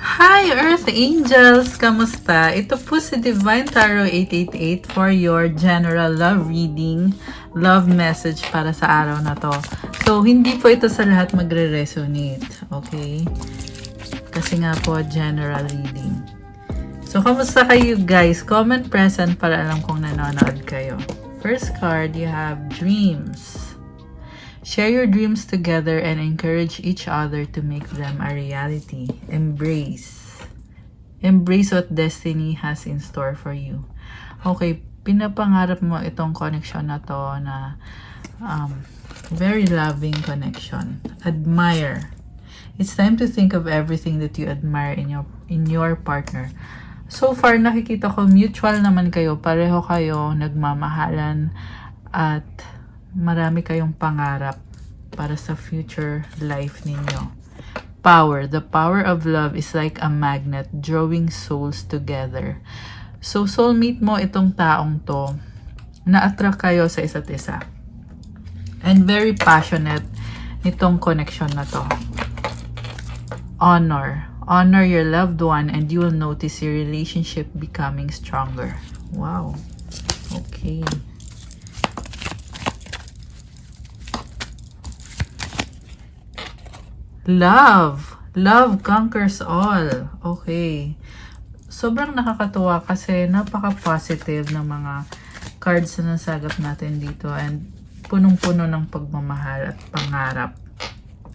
Hi Earth Angels! Kamusta? Ito po si Divine Tarot 888 for your general love reading, love message para sa araw na to. So, hindi po ito sa lahat magre-resonate. Okay? Kasi nga po, general reading. So, kamusta kayo guys? Comment present para alam kong nanonood kayo. First card, you have Dreams. Share your dreams together and encourage each other to make them a reality. Embrace. Embrace what destiny has in store for you. Okay, pinapangarap mo itong connection na to na very loving connection. Admire. It's time to think of everything that you admire in your partner. So far, nakikita ko mutual naman kayo. Pareho kayo, nagmamahalan at marami kayong pangarap para sa future life ninyo. Power. The power of love is like a magnet drawing souls together. So, soulmate mo itong taong to. Na-attract kayo sa isa't isa. And very passionate itong connection na to. Honor. Honor your loved one and you will notice your relationship becoming stronger. Wow. Okay. Love. Love conquers all. Okay. Sobrang nakakatuwa kasi napaka-positive ng mga cards na nasagap natin dito and punong-puno ng pagmamahal at pangarap.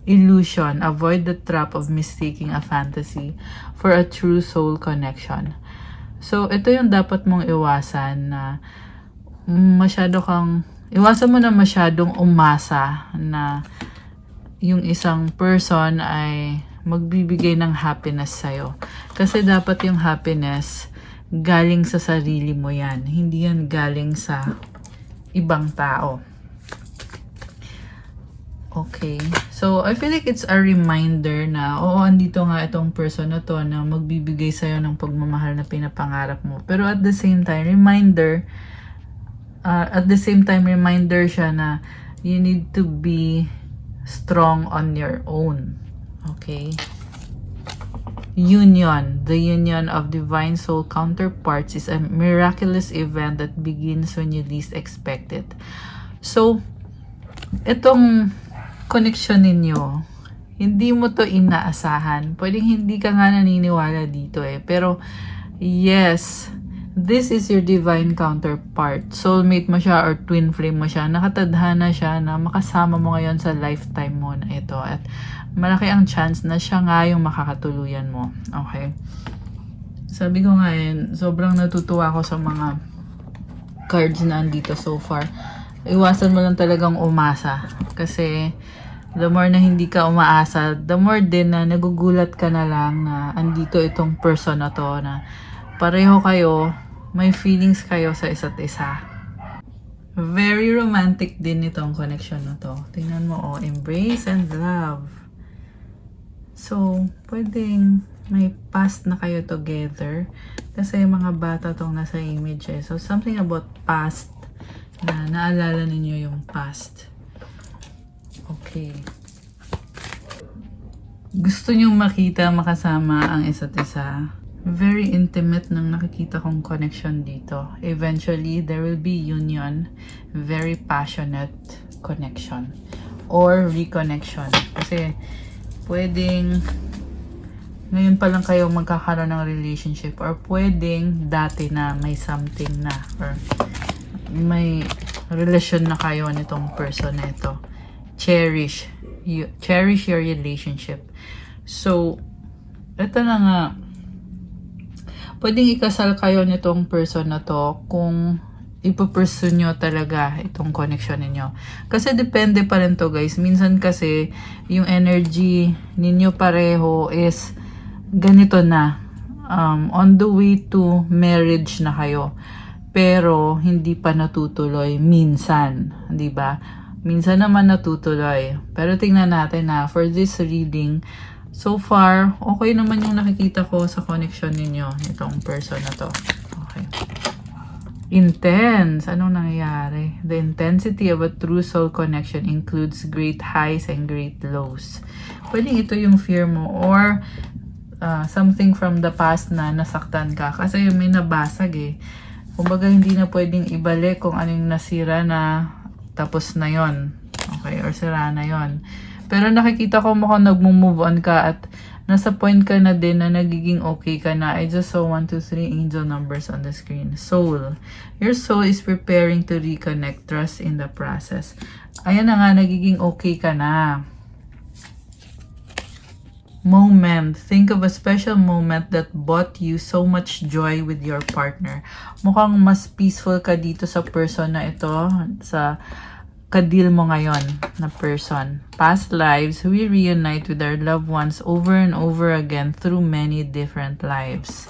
Illusion. Avoid the trap of mistaking a fantasy for a true soul connection. So, ito yung dapat mong iwasan na iwasan mo na masyadong umasa na yung isang person ay magbibigay ng happiness sa'yo. Kasi dapat yung happiness galing sa sarili mo yan. Hindi yan galing sa ibang tao. Okay. So, I feel like it's a reminder na, oo, andito nga itong person na to na magbibigay sa'yo ng pagmamahal na pinapangarap mo. Pero at the same time, reminder siya na you need to be strong on your own. Okay? Union. The union of divine soul counterparts is a miraculous event that begins when you least expect it. So, itong connection ninyo, hindi mo to inaasahan. Pwedeng hindi ka nga naniniwala dito Pero, yes, this is your divine counterpart. Soulmate mo siya or twin flame mo siya. Nakatadhana siya na makasama mo ngayon sa lifetime mo na ito. At malaki ang chance na siya nga yung makakatuluyan mo. Okay? Sabi ko nga sobrang natutuwa ako sa mga cards na andito so far. Iwasan mo lang talagang umasa. Kasi the more na hindi ka umaasa, the more din na nagugulat ka na lang na andito itong person na to na pareho kayo, may feelings kayo sa isa't isa. Very romantic din itong connection na to. Tingnan mo, embrace and love. So, pwedeng may past na kayo together. Kasi mga bata tong nasa image So, something about past na naalala ninyo yung past. Okay. Gusto nyo makita, makasama ang isa't isa. Very intimate nang nakikita kong connection dito. Eventually, there will be union. Very passionate connection. Or reconnection. Kasi, pwedeng ngayon pa lang kayo magkakaroon ng relationship. Or pwedeng dati na may something na. Or may relasyon na kayo nitong person na ito. Cherish your relationship. So, ito na nga. Pwedeng ikasal kayo nitong person na to kung ipupursue nyo talaga itong connection ninyo. Kasi depende pa rin to guys. Minsan kasi yung energy ninyo pareho is ganito na. On the way to marriage na kayo. Pero hindi pa natutuloy minsan. Diba? Minsan naman natutuloy. Pero tingnan natin na for this reading, so far, okay naman yung nakikita ko sa connection ninyo, itong person na to. Okay. Intense. Anong nangyayari? The intensity of a true soul connection includes great highs and great lows. Pwedeng ito yung fear mo or something from the past na nasaktan ka. Kasi may nabasag eh. Kumbaga, hindi na pwedeng ibalik kung ano yung nasira na tapos na yon. Okay? Or sira na yon. Pero nakikita ko mukhang nag-move on ka at nasa point ka na din na nagiging okay ka na. I just saw 1, 2, 3 angel numbers on the screen. Soul. Your soul is preparing to reconnect. Trust in the process. Ayan na nga, nagiging okay ka na. Moment. Think of a special moment that brought you so much joy with your partner. Mukhang mas peaceful ka dito sa person na ito, sa kadil mo ngayon na person. Past lives, we reunite with our loved ones over and over again through many different lives.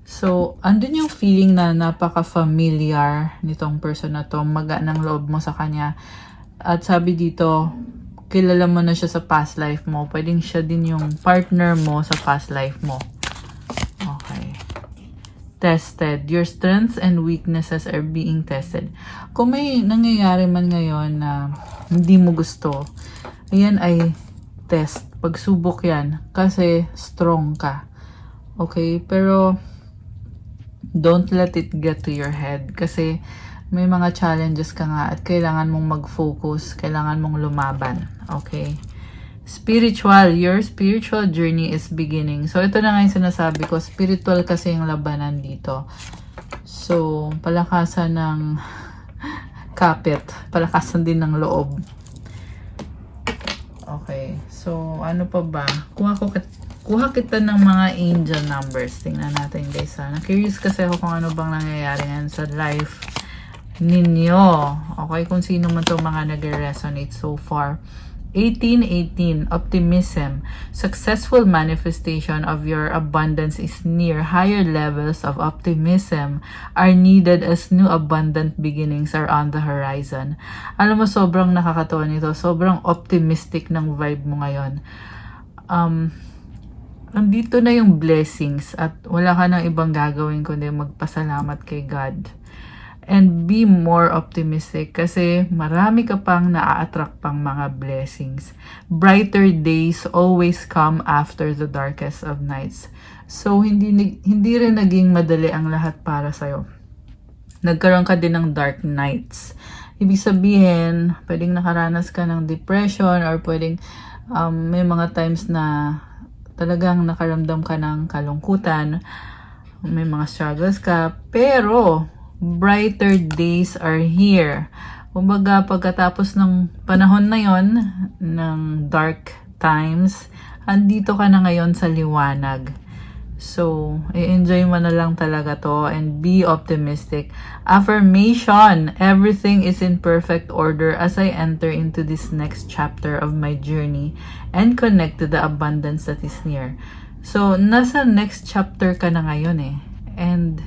So, andun yung feeling na napaka-familiar nitong person na to, maga ng loob mo sa kanya. At sabi dito, kilala mo na siya sa past life mo. Pwedeng siya din yung partner mo sa past life mo. Okay. Tested. Your strengths and weaknesses are being tested. Kung may nangyayari man ngayon na hindi mo gusto, ayan ay test. Pagsubok yan. Kasi strong ka. Okay? Pero don't let it get to your head. Kasi may mga challenges ka nga at kailangan mong mag-focus, kailangan mong lumaban. Okay? Spiritual, your spiritual journey is beginning. So, ito na nga yung sinasabi ko, spiritual kasi yung labanan dito. So, palakasan ng kapit, palakasan din ng loob. Okay, so, ano pa ba? Kuha kita ng mga angel numbers. Tingnan natin guys. Na-curious kasi ako kung ano bang nangyayari ngayon sa life ninyo. Okay, kung sino man itong mga nag-resonate so far. 1818, optimism. Successful manifestation of your abundance is near. Higher levels of optimism are needed as new abundant beginnings are on the horizon. Alam mo, sobrang nakakatawa nito. Sobrang optimistic ng vibe mo ngayon. Andito na yung blessings at wala ka nang ibang gagawin kundi magpasalamat kay God. And be more optimistic kasi marami ka pang naa-attract pang mga blessings. Brighter days always come after the darkest of nights. So, hindi rin naging madali ang lahat para sa'yo. Nagkaroon ka din ng dark nights. Ibig sabihin, pwedeng nakaranas ka ng depression or pwedeng may mga times na talagang nakaramdam ka ng kalungkutan. May mga struggles ka. Pero brighter days are here. Kumbaga, pagkatapos ng panahon na yon, ng dark times, andito ka na ngayon sa liwanag. So, i-enjoy mo na lang talaga to and be optimistic. Affirmation, everything is in perfect order as I enter into this next chapter of my journey and connect to the abundance that is near. So, nasa next chapter ka na ngayon eh. And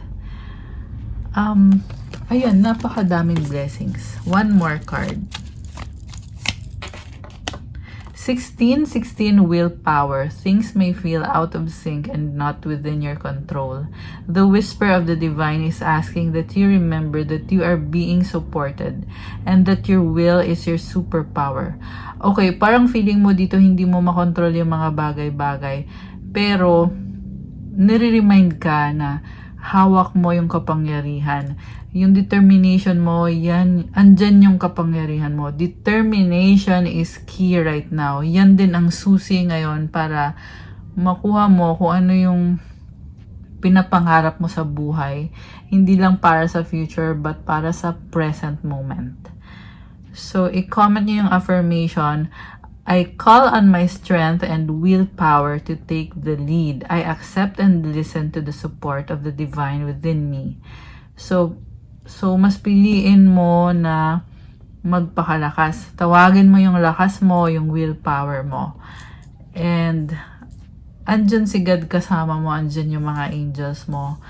ayan, napakadaming blessings. One more card. 16 willpower. Things may feel out of sync and not within your control. The whisper of the divine is asking that you remember that you are being supported and that your will is your superpower. Okay, parang feeling mo dito hindi mo makontrol yung mga bagay-bagay. Pero, nire-remind ka na hawak mo yung kapangyarihan. Yung determination mo, yan, andyan yung kapangyarihan mo. Determination is key right now. Yan din ang susi ngayon para makuha mo kung ano yung pinapangarap mo sa buhay. Hindi lang para sa future, but para sa present moment. So, i-comment nyo yung affirmation. I call on my strength and willpower to take the lead. I accept and listen to the support of the divine within me. So mas piliin mo na magpakalakas. Tawagin mo yung lakas mo, yung willpower mo. And andyan si God kasama mo, andyan yung mga angels mo.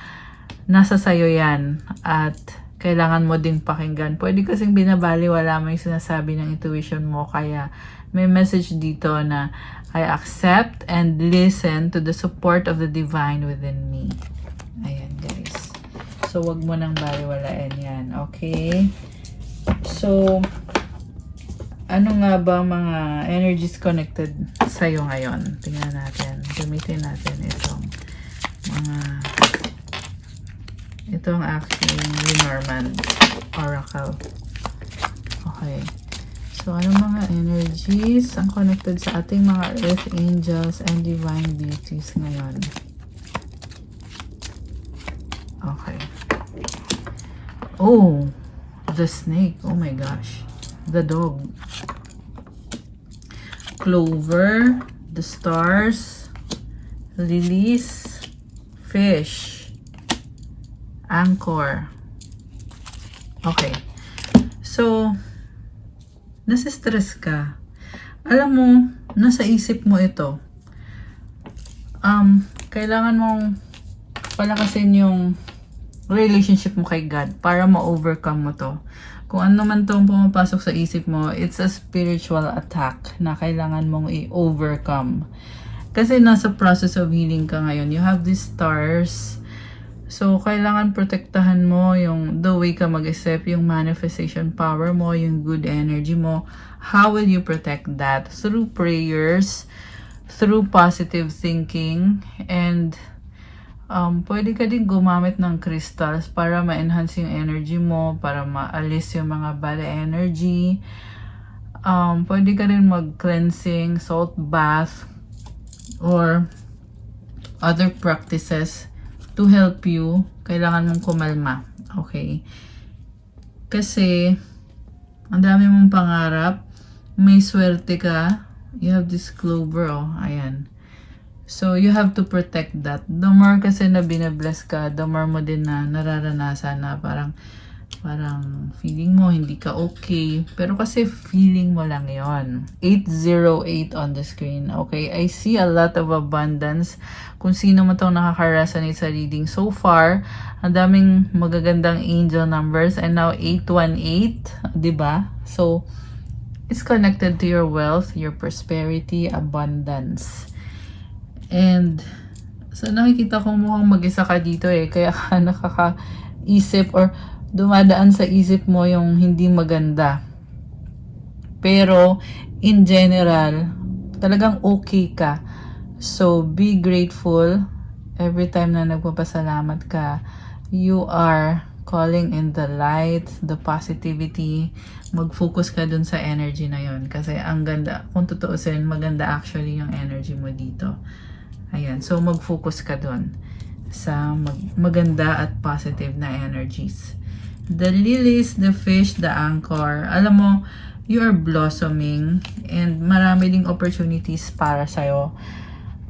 Nasa sayo yan. At kailangan mo ding pakinggan. Pwede kasing binabaliwala mo yung sinasabi ng intuition mo, kaya may message dito na I accept and listen to the support of the divine within me. Ayan guys. So, wag mo nang baliwalain yan. Okay? So, Ano nga ba mga energies connected sa'yo ngayon? Tingnan natin. Gamitin natin itong aking Lenormand Oracle. Okay. So, ano mga energies ang connected sa ating mga Earth Angels and Divine Beauties ngayon? Okay. Oh, the snake. Oh my gosh. The dog. Clover, the stars, lilies, fish, anchor. Okay. So, nasa-stress ka. Alam mo, nasa isip mo ito. Kailangan mong palakasin yung relationship mo kay God para ma-overcome mo to. Kung ano man tong pumapasok sa isip mo, it's a spiritual attack na kailangan mong i-overcome. Kasi nasa process of healing ka ngayon. You have these stars. So, kailangan protektahan mo yung the way ka mag-isip, yung manifestation power mo, yung good energy mo. How will you protect that? Through prayers, through positive thinking, and pwede ka din gumamit ng crystals para ma-enhance yung energy mo, para maalis yung mga bad energy. Pwede ka rin mag-cleansing, salt bath, or other practices to help you. Kailangan mong kumalma. Okay? Kasi, ang dami mong pangarap, may swerte ka, you have this clover, oh, ayan. So, you have to protect that. The more kasi na binabless ka, the more mo din na nararanasan na parang feeling mo hindi ka okay. Pero kasi feeling mo lang yon. 808 on the screen. Okay, I see a lot of abundance. Kung sino mo itong nakaka-resonate sa reading so far, ang daming magagandang angel numbers. And now 818, diba? So, it's connected to your wealth, your prosperity, abundance. And so nakikita ko mukhang mag-isa ka dito kaya ka nakakaisip or dumadaan sa isip mo yung hindi maganda. Pero in general, talagang okay ka. So be grateful every time na nagpapasalamat ka. You are calling in the light, the positivity. Mag-focus ka dun sa energy na yon kasi ang ganda, kung tutuusin, maganda actually yung energy mo dito. Ayan, so mag-focus ka dun sa maganda at positive na energies. The lilies, the fish, the anchor. Alam mo, you are blossoming and marami ding opportunities para sa'yo.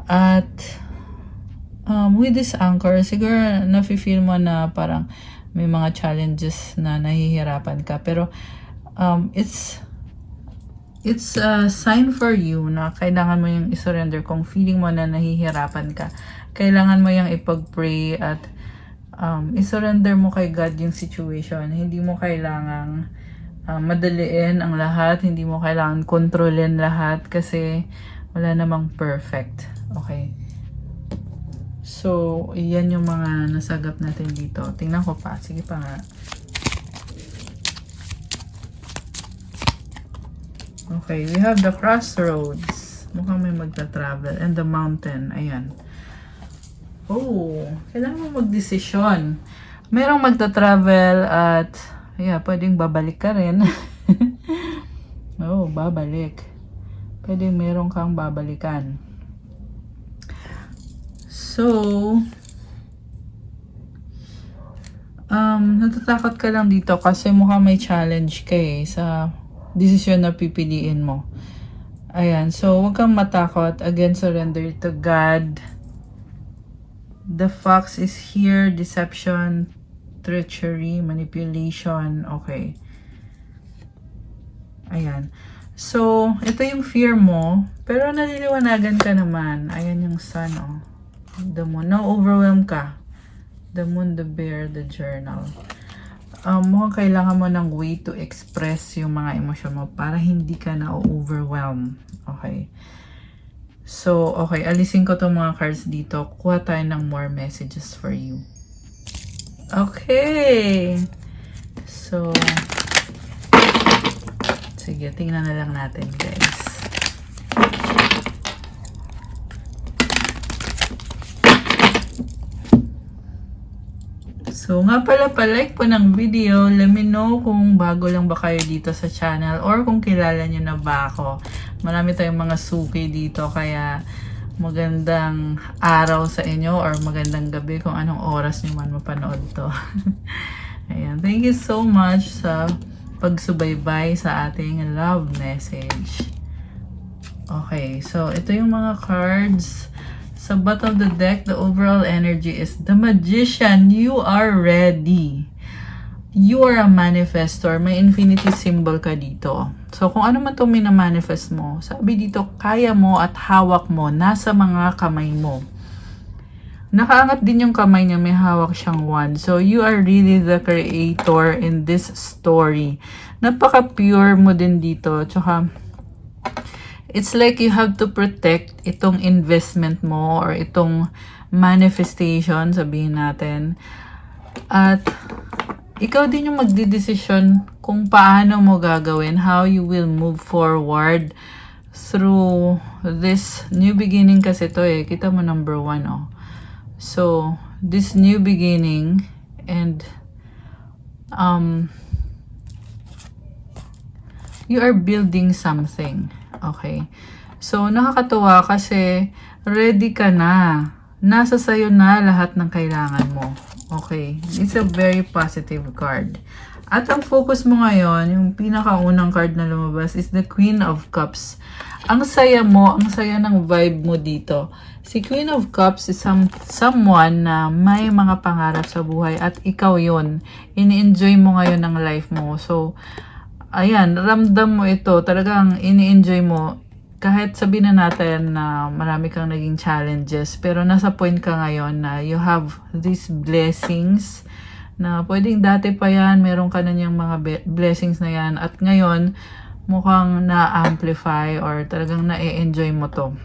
At with this anchor, siguro nafe-feel mo na parang may mga challenges na nahihirapan ka. Pero it's a sign for you na kailangan mo yung isurrender. Kung feeling mo na nahihirapan ka, kailangan mo yung ipag-pray at isurrender mo kay God yung situation. Hindi mo kailangang madaliin ang lahat. Hindi mo kailangan kontrolin lahat kasi wala namang perfect. Okay? So, yan yung mga nasagap natin dito. Tingnan ko pa. Sige pa nga. Okay, we have the crossroads. Mukhang may magta-travel. And the mountain. Ayan. Oh, kailangan mo mag-desisyon. Merong magta-travel at pwedeng babalik ka rin. Oh, babalik. Pwedeng merong kang babalikan. So, natatakot ka lang dito kasi mukhang may challenge ka sa desisyon na pipiliin mo. Ayan. So, huwag kang matakot. Again, surrender to God. The fox is here. Deception, treachery, manipulation. Okay. Ayan. So, ito yung fear mo. Pero naliliwanagan ka naman. Ayan yung sun, oh. The moon. No, overwhelm ka. The moon, the bear, the journal. Mukhang kailangan mo ng way to express yung mga emosyon mo para hindi ka na-overwhelm. Okay. So, okay. Alisin ko itong mga cards dito. Kuha tayo ng more messages for you. Okay. So, Sige, tingnan na lang natin, guys. So, nga pala, pa-like po ng video. Let me know kung bago lang ba kayo dito sa channel or kung kilala nyo na ba ako. Marami tayong mga suki dito, kaya magandang araw sa inyo or magandang gabi kung anong oras nyo man mapanood to. Ayan. Thank you so much sa pagsubaybay sa ating love message. Okay. So, ito yung mga cards. Sa bottom of the deck, the overall energy is the Magician. You are ready. You are a manifestor. May infinity symbol ka dito. So, kung ano man itong minamanifest mo, sabi dito, kaya mo at hawak mo, nasa mga kamay mo. Nakaangat din yung kamay niya, may hawak siyang wand. So, you are really the creator in this story. Napaka-pure mo din dito. Tsaka, it's like you have to protect itong investment mo or itong manifestation, sabihin natin. At ikaw din yung magdidesisyon kung paano mo gagawin, how you will move forward through this new beginning kasi to eh. Kita mo number 1 oh. So, this new beginning and you are building something. Okay. So, nakakatuwa kasi ready ka na. Nasa sayo na lahat ng kailangan mo. Okay. It's a very positive card. At ang focus mo ngayon, yung pinakaunang card na lumabas is the Queen of Cups. Ang saya mo, ang saya ng vibe mo dito. Si Queen of Cups is someone na may mga pangarap sa buhay at ikaw yun. Ini-enjoy mo ngayon ng life mo. So, ayan, ramdam mo ito. Talagang ini-enjoy mo. Kahit sabihin na natin na marami kang naging challenges, pero nasa point ka ngayon na you have these blessings na pwedeng dati pa yan, meron ka na niyang mga blessings na yan. At ngayon, mukhang na-amplify or talagang na-enjoy mo to.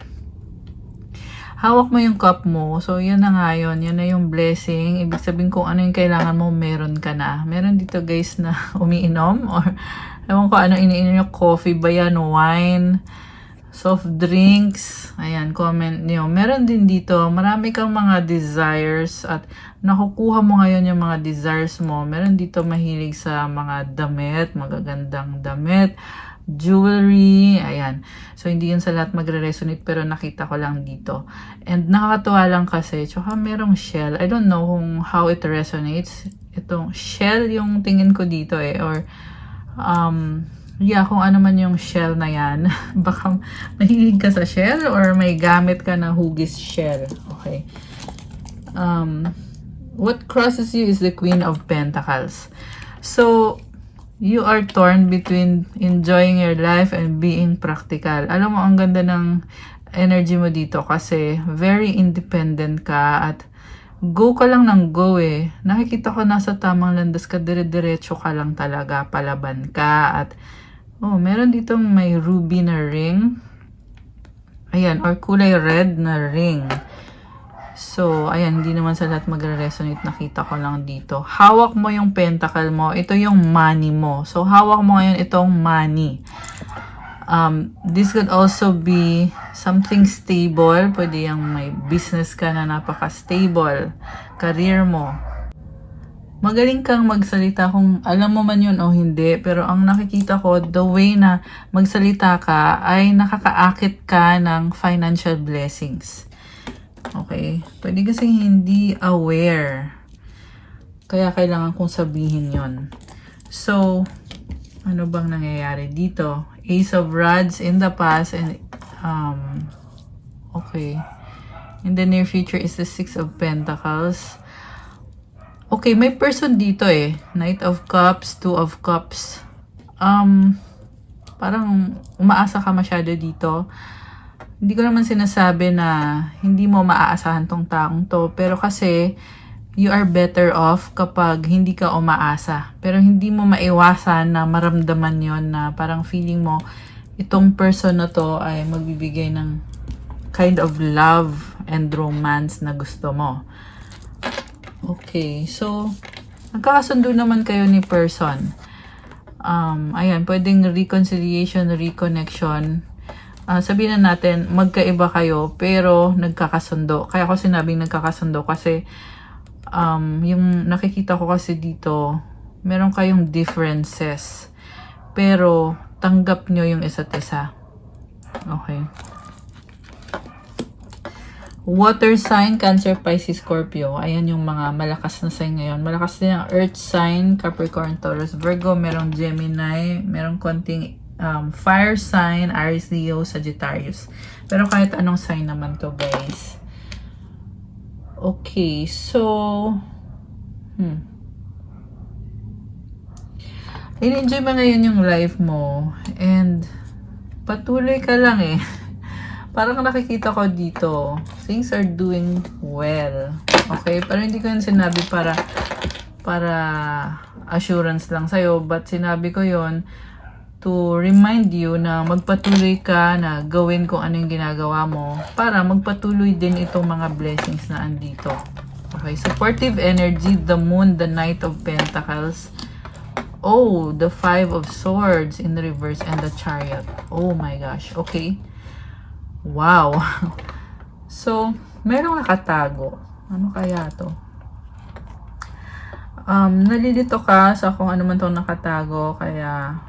Hawak mo yung cup mo. So, yan na nga yun. Yan na yung blessing. Ibig sabihin kung ano yung kailangan mo, meron ka na. Meron dito guys na umiinom or ewan ko ano iniinom nyo. Coffee ba yan? Wine? Soft drinks? Ayan, comment nyo. Meron din dito. Marami kang mga desires at nakukuha mo ngayon yung mga desires mo. Meron dito mahilig sa mga damit, magagandang damit, jewelry, ayan. So, hindi yun sa lahat magre-resonate pero nakita ko lang dito. And nakakatuwa lang kasi, tsaka merong shell. I don't know how it resonates. Itong shell yung tingin ko dito eh. Or, yeah, kung ano man yung shell na yan. Baka mahilig ka sa shell or may gamit ka na hugis shell. Okay. What crosses you is the Queen of Pentacles. So, you are torn between enjoying your life and being practical. Alam mo, ang ganda ng energy mo dito kasi very independent ka at go ka lang ng go eh. Nakikita ko nasa tamang landas ka, dire-diretso ka lang talaga, palaban ka at meron ditong may ruby na ring. Ayan, or kulay red na ring. So, ayan, hindi naman sa lahat magre-resonate. Nakita ko lang dito. Hawak mo yung pentacle mo. Ito yung money mo. So, hawak mo ngayon itong money. This could also be something stable. Pwede yung may business ka na napaka-stable. Career mo. Magaling kang magsalita kung alam mo man yun o hindi. Pero ang nakikita ko, the way na magsalita ka ay nakakaakit ka ng financial blessings. Okay? Pwede kasi hindi aware. Kaya kailangan kong sabihin yon. So, ano bang nangyayari dito? Ace of Rods in the past and okay. In the near future is the Six of Pentacles. Okay, may person dito eh. Knight of Cups, Two of Cups. Parang umaasa ka masyado dito. Hindi ko naman sinasabi na hindi mo maaasahan tong taong to. Pero kasi, you are better off kapag hindi ka umaasa. Pero hindi mo maiwasan na maramdaman yon na parang feeling mo, itong person na to ay magbibigay ng kind of love and romance na gusto mo. Okay, so, nagkakasundo naman kayo ni person. Ayan, pwedeng reconciliation, reconnection. Sabihin na natin, magkaiba kayo, pero nagkakasundo. Kaya ako sinabing nagkakasundo kasi yung nakikita ko kasi dito, meron kayong differences. Pero, tanggap nyo yung isa't isa. Okay. Water sign, Cancer, Pisces, Scorpio. Ayan yung mga malakas na sign ngayon. Malakas din ang Earth sign, Capricorn, Taurus, Virgo. Merong Gemini. Merong konting fire sign, Aries, Leo, Sagittarius. Pero kahit anong sign naman to, guys. Okay, so... I-enjoy mo ngayon yung life mo. And patuloy ka lang eh. Parang nakikita ko dito, things are doing well. Okay? Pero hindi ko yun sinabi para assurance lang sa'yo. But sinabi ko yun to remind you na magpatuloy ka na gawin kung ano yung ginagawa mo para magpatuloy din itong mga blessings na andito. Okay? Supportive energy, the moon, the knight of pentacles. Oh, the five of swords in the reverse and the chariot. Oh my gosh. Okay. Wow. So, merong nakatago. Ano kaya to? Nalilito ka sa kung ano man itong nakatago. Kaya,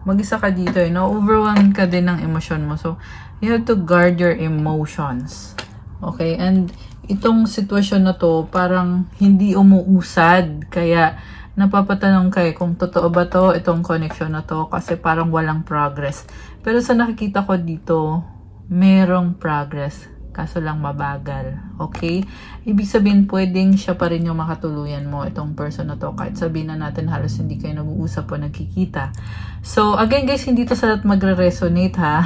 mag-isa ka dito. Na-overwhelmed ka din ng emosyon mo. So, you have to guard your emotions. Okay? And, itong sitwasyon na to, parang hindi umuusad. Kaya, napapatanong kayo kung totoo ba to, itong connection na to. Kasi parang walang progress. Pero sa nakikita ko dito, merong progress. Kaso lang mabagal. Okay? Ibig sabihin, pwedeng siya pa rin yung makatuluyan mo, itong person na to. Kahit sabihin na natin, halos hindi kayo nag-uusap o nagkikita. So, again guys, hindi to sa lahat magre-resonate ha.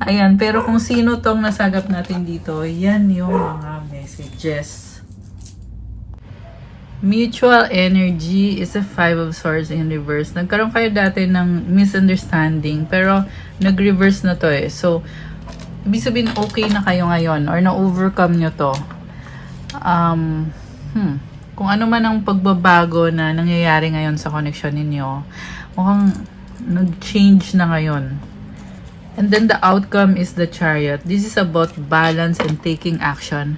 Ayan, pero kung sino tong nasagap natin dito, yan yung mga messages. Mutual energy is a five of swords in reverse. Nagkaroon kayo dati ng misunderstanding, pero nag-reverse na to eh. So, ibig sabihin okay na kayo ngayon or na-overcome nyo to. Kung ano man ang pagbabago na nangyayari ngayon sa connection ninyo, mukhang nag-change na ngayon. And then the outcome is the chariot. This is about balance and taking action.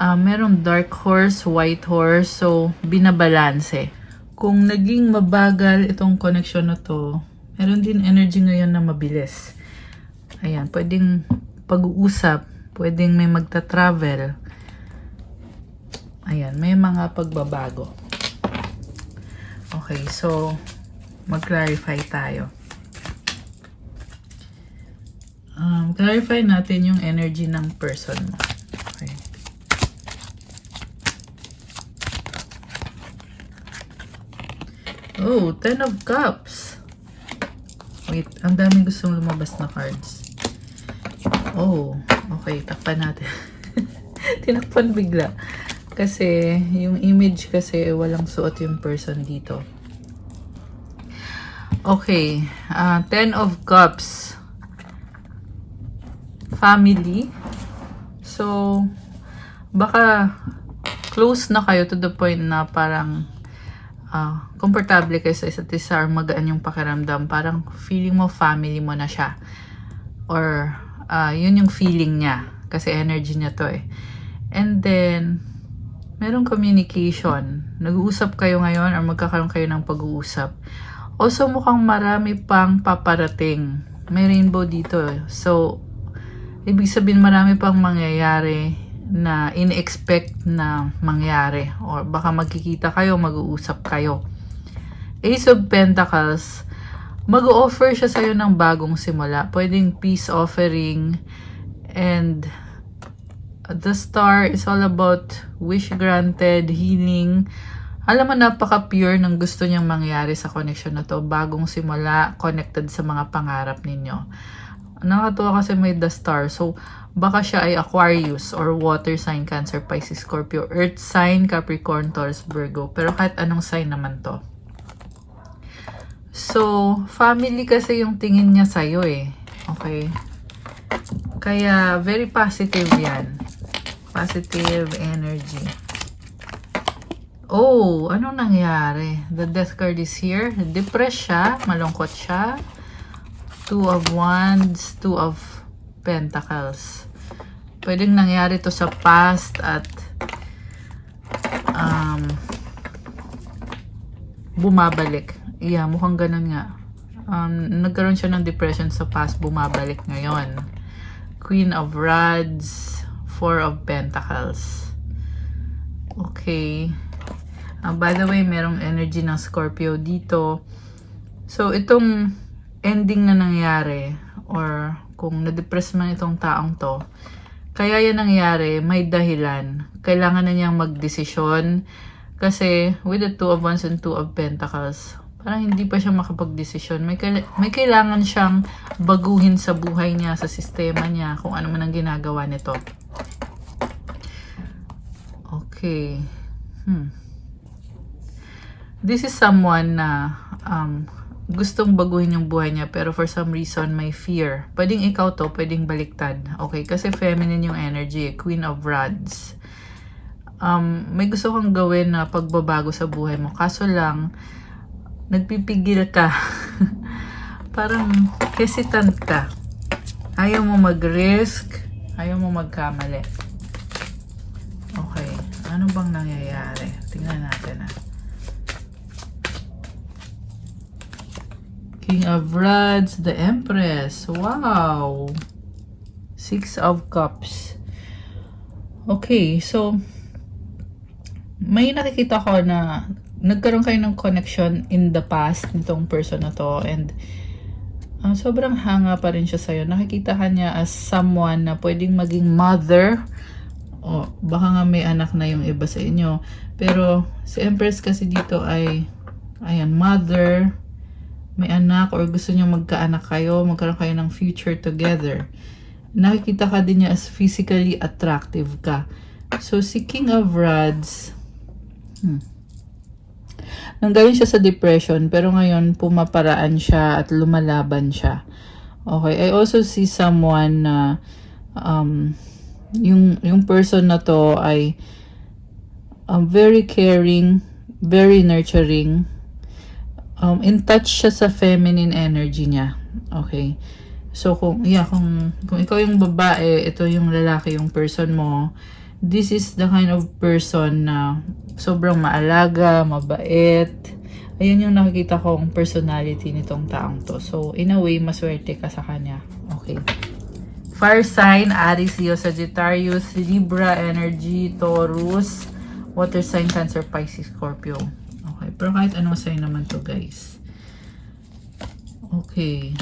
Merong dark horse, white horse, so binabalanse. Kung naging mabagal itong connection na to, meron din energy ngayon na mabilis. Ayan, pwedeng pag-uusap, pwedeng may magta-travel. Ayan, may mga pagbabago. Okay, so mag-clarify tayo. Clarify natin yung energy ng person mo. Okay. Oh, 10 of Cups. Wait, ang daming gustong lumabas na cards. Oh, okay, takpan natin. Tinakpan bigla. Kasi, yung image kasi, walang suot yung person dito. Okay, 10 of Cups. Family. So, baka close na kayo to the point na parang komportable kayo sa isa't isa or magaan yung pakiramdam. Parang feeling mo family mo na siya. Or, yun yung feeling niya. Kasi energy niya to eh. And then, merong communication. Nag-uusap kayo ngayon or magkakaroon kayo ng pag-uusap. Also, mukhang marami pang paparating. May rainbow dito eh. So, ibig sabihin marami pang mangyayari na in-expect na mangyari. Or baka magkikita kayo, mag-uusap kayo. Ace of Pentacles, mag-offer siya sa'yo ng bagong simula. Pwedeng peace offering. And the Star is all about wish granted, healing. Alam mo, napaka-pure ng gusto niyang mangyari sa connection na to. Bagong simula, connected sa mga pangarap ninyo. Nakatuwa kasi may the Star. So, baka siya ay Aquarius or water sign, Cancer, Pisces, Scorpio, earth sign, Capricorn, Taurus, Virgo. Pero kahit anong sign naman to. So, family kasi yung tingin niya sa'yo eh. Okay? Kaya, very positive yan. Positive energy. Oh, anong nangyari? The Death card is here. Depressed siya, malungkot siya. Two of Wands, Two of Pentacles. Pwedeng nangyari to sa past at bumabalik. Yeah, mukhang ganun nga. Nagkaroon siya ng depression sa past, bumabalik ngayon. Queen of Rods, Four of Pentacles. Okay. By the way, merong energy ng Scorpio dito. So, itong ending na nangyari, or kung na-depress man itong taong to, kaya yan nangyari, may dahilan. Kailangan na niyang magdesisyon. Kasi, with the Two of Wands and Two of Pentacles, parang hindi pa siya makapag-desisyon. May kailangan siyang baguhin sa buhay niya, sa sistema niya, kung ano man ang ginagawa nito. Okay. This is someone na gustong baguhin yung buhay niya, pero for some reason may fear. Pwedeng ikaw to, pwedeng baliktad. Okay, kasi feminine yung energy, Queen of Rods. May gusto kang gawin na pagbabago sa buhay mo. Kaso lang, nagpipigil ka. Parang hesitant ka. Ayaw mo mag-risk. Ayaw mo magkamali. Okay. Ano bang nangyayari? Tingnan natin King of Rods, the Empress. Wow! Six of Cups. Okay, so may nakikita ko na nagkaroon kayo ng connection in the past nitong person na to, and sobrang hanga pa rin siya sa'yo. Nakikita ka niya as someone na pwedeng maging mother, o baka nga may anak na yung iba sa inyo. Pero si Empress kasi dito ay, ayan, mother, may anak, or gusto niyo magkaanak kayo, magkaroon kayo ng future together. Nakikita ka din niya as physically attractive ka. So si King of Rods, nanggaling siya sa depression, pero ngayon pumaparaan siya at lumalaban siya. Okay, I also see someone na yung person na to ay very caring, very nurturing. In touch siya sa feminine energy niya. Okay. So kung ikaw yung babae, ito yung lalaki, yung person mo, this is the kind of person na sobrang maalaga, mabait. Ayan yung nakikita kong personality nitong taong to. So in a way, maswerte ka sa kanya. Okay. Fire sign, Aries, Leo, Sagittarius, Libra energy, Taurus, water sign, Cancer, Pisces, Scorpio. Okay, pero kahit anong sign naman to, guys. Okay.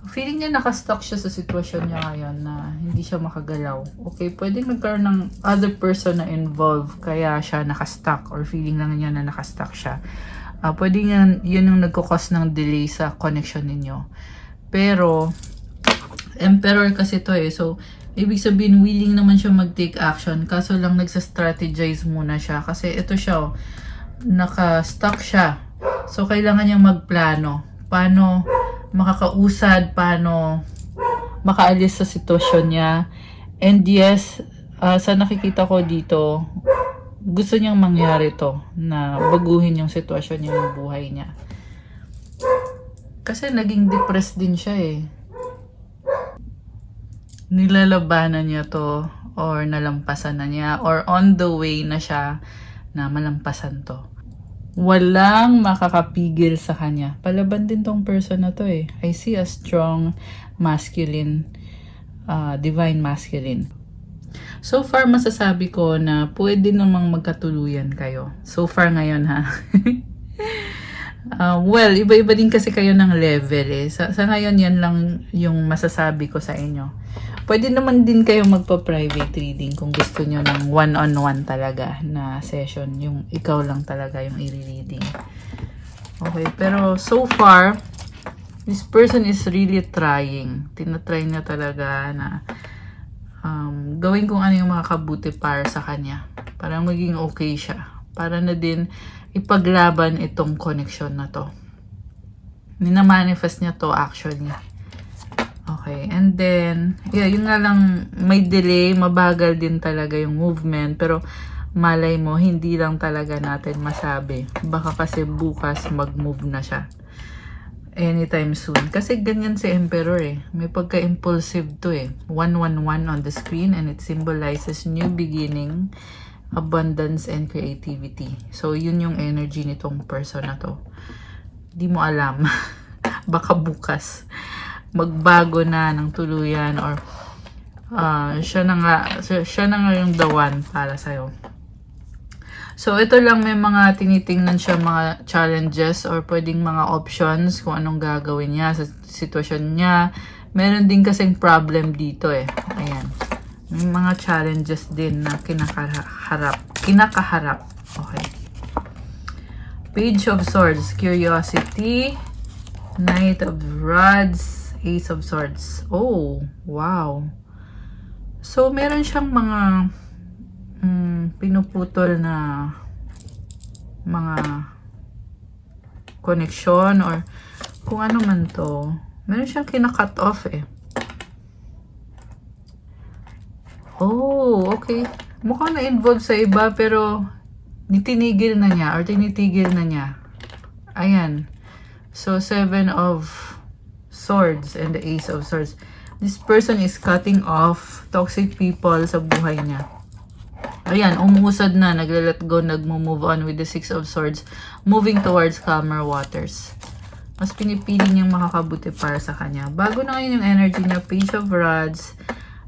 Feeling niya nakastuck siya sa sitwasyon niya ngayon na hindi siya makagalaw. Okay, pwedeng nagkaroon ng other person na involved kaya siya nakastuck, or feeling lang niya na nakastuck siya. Pwedeng yun yung nagkukos ng delay sa connection ninyo. Pero Emperor kasi to so ibig sabihin willing naman siya mag-take action, kaso lang nagsa-strategize muna siya kasi ito siya, naka-stuck siya. So kailangan niyang magplano paano makakausad, paano makaalis sa sitwasyon niya. And yes, sa nakikita ko dito, gusto niyang mangyari to, na baguhin yung sitwasyon niya, yung buhay niya. Kasi naging depressed din siya Nilalabanan niya to, or nalampasan na niya, or on the way na siya na malampasan to. Walang makakapigil sa kanya. Palaban din tong person na to I see a strong masculine, divine masculine. So far, masasabi ko na pwede namang magkatuluyan kayo. So far ngayon well, iba-iba din kasi kayo ng level Sa ngayon, yan lang yung masasabi ko sa inyo. Pwede naman din kayo magpa-private reading kung gusto nyo ng one-on-one talaga na session. Yung ikaw lang talaga yung i-reading. Okay, pero so far, this person is really trying. Tinatry niya talaga na gawin kung ano yung makakabuti para sa kanya. Para maging okay siya. Para na din ipaglaban itong connection na to. Nina-manifest niya to actually. Okay, and then, yun nga lang, may delay, mabagal din talaga yung movement, pero malay mo, hindi lang talaga natin masabi. Baka kasi bukas mag-move na siya. Anytime soon. Kasi ganyan si Emperor eh. May pagka-impulsive to eh. 111 on the screen and it symbolizes new beginning, abundance, and creativity. So, yun yung energy nitong person na to. Di mo alam. Baka bukas magbago na ng tuluyan or siya na nga yung the one para sa'yo. So, ito lang, may mga tinitingnan siya, mga challenges or pwedeng mga options kung anong gagawin niya sa sitwasyon niya. Meron din kasing problem dito eh. Ayan. May mga challenges din na kinakaharap. Okay. Page of Swords, Curiosity, Knight of Rods, Ace of Swords. Oh, wow. So, meron siyang mga pinuputol na mga connection or kung ano man to. Meron siyang kina-cut off eh. Oh, okay. Mukhang na-involve sa iba pero nitinigil na niya or tinitigil na niya. Ayan. So, 7 of Swords and the Ace of Swords. This person is cutting off toxic people sa buhay niya. Ayan, umuusad na, nagle-let go, nagmo-move on with the 6 of Swords, moving towards calmer waters. Mas pinipili niyang makakabuti para sa kanya. Bago na ngayon yung energy niya, Page of Rods,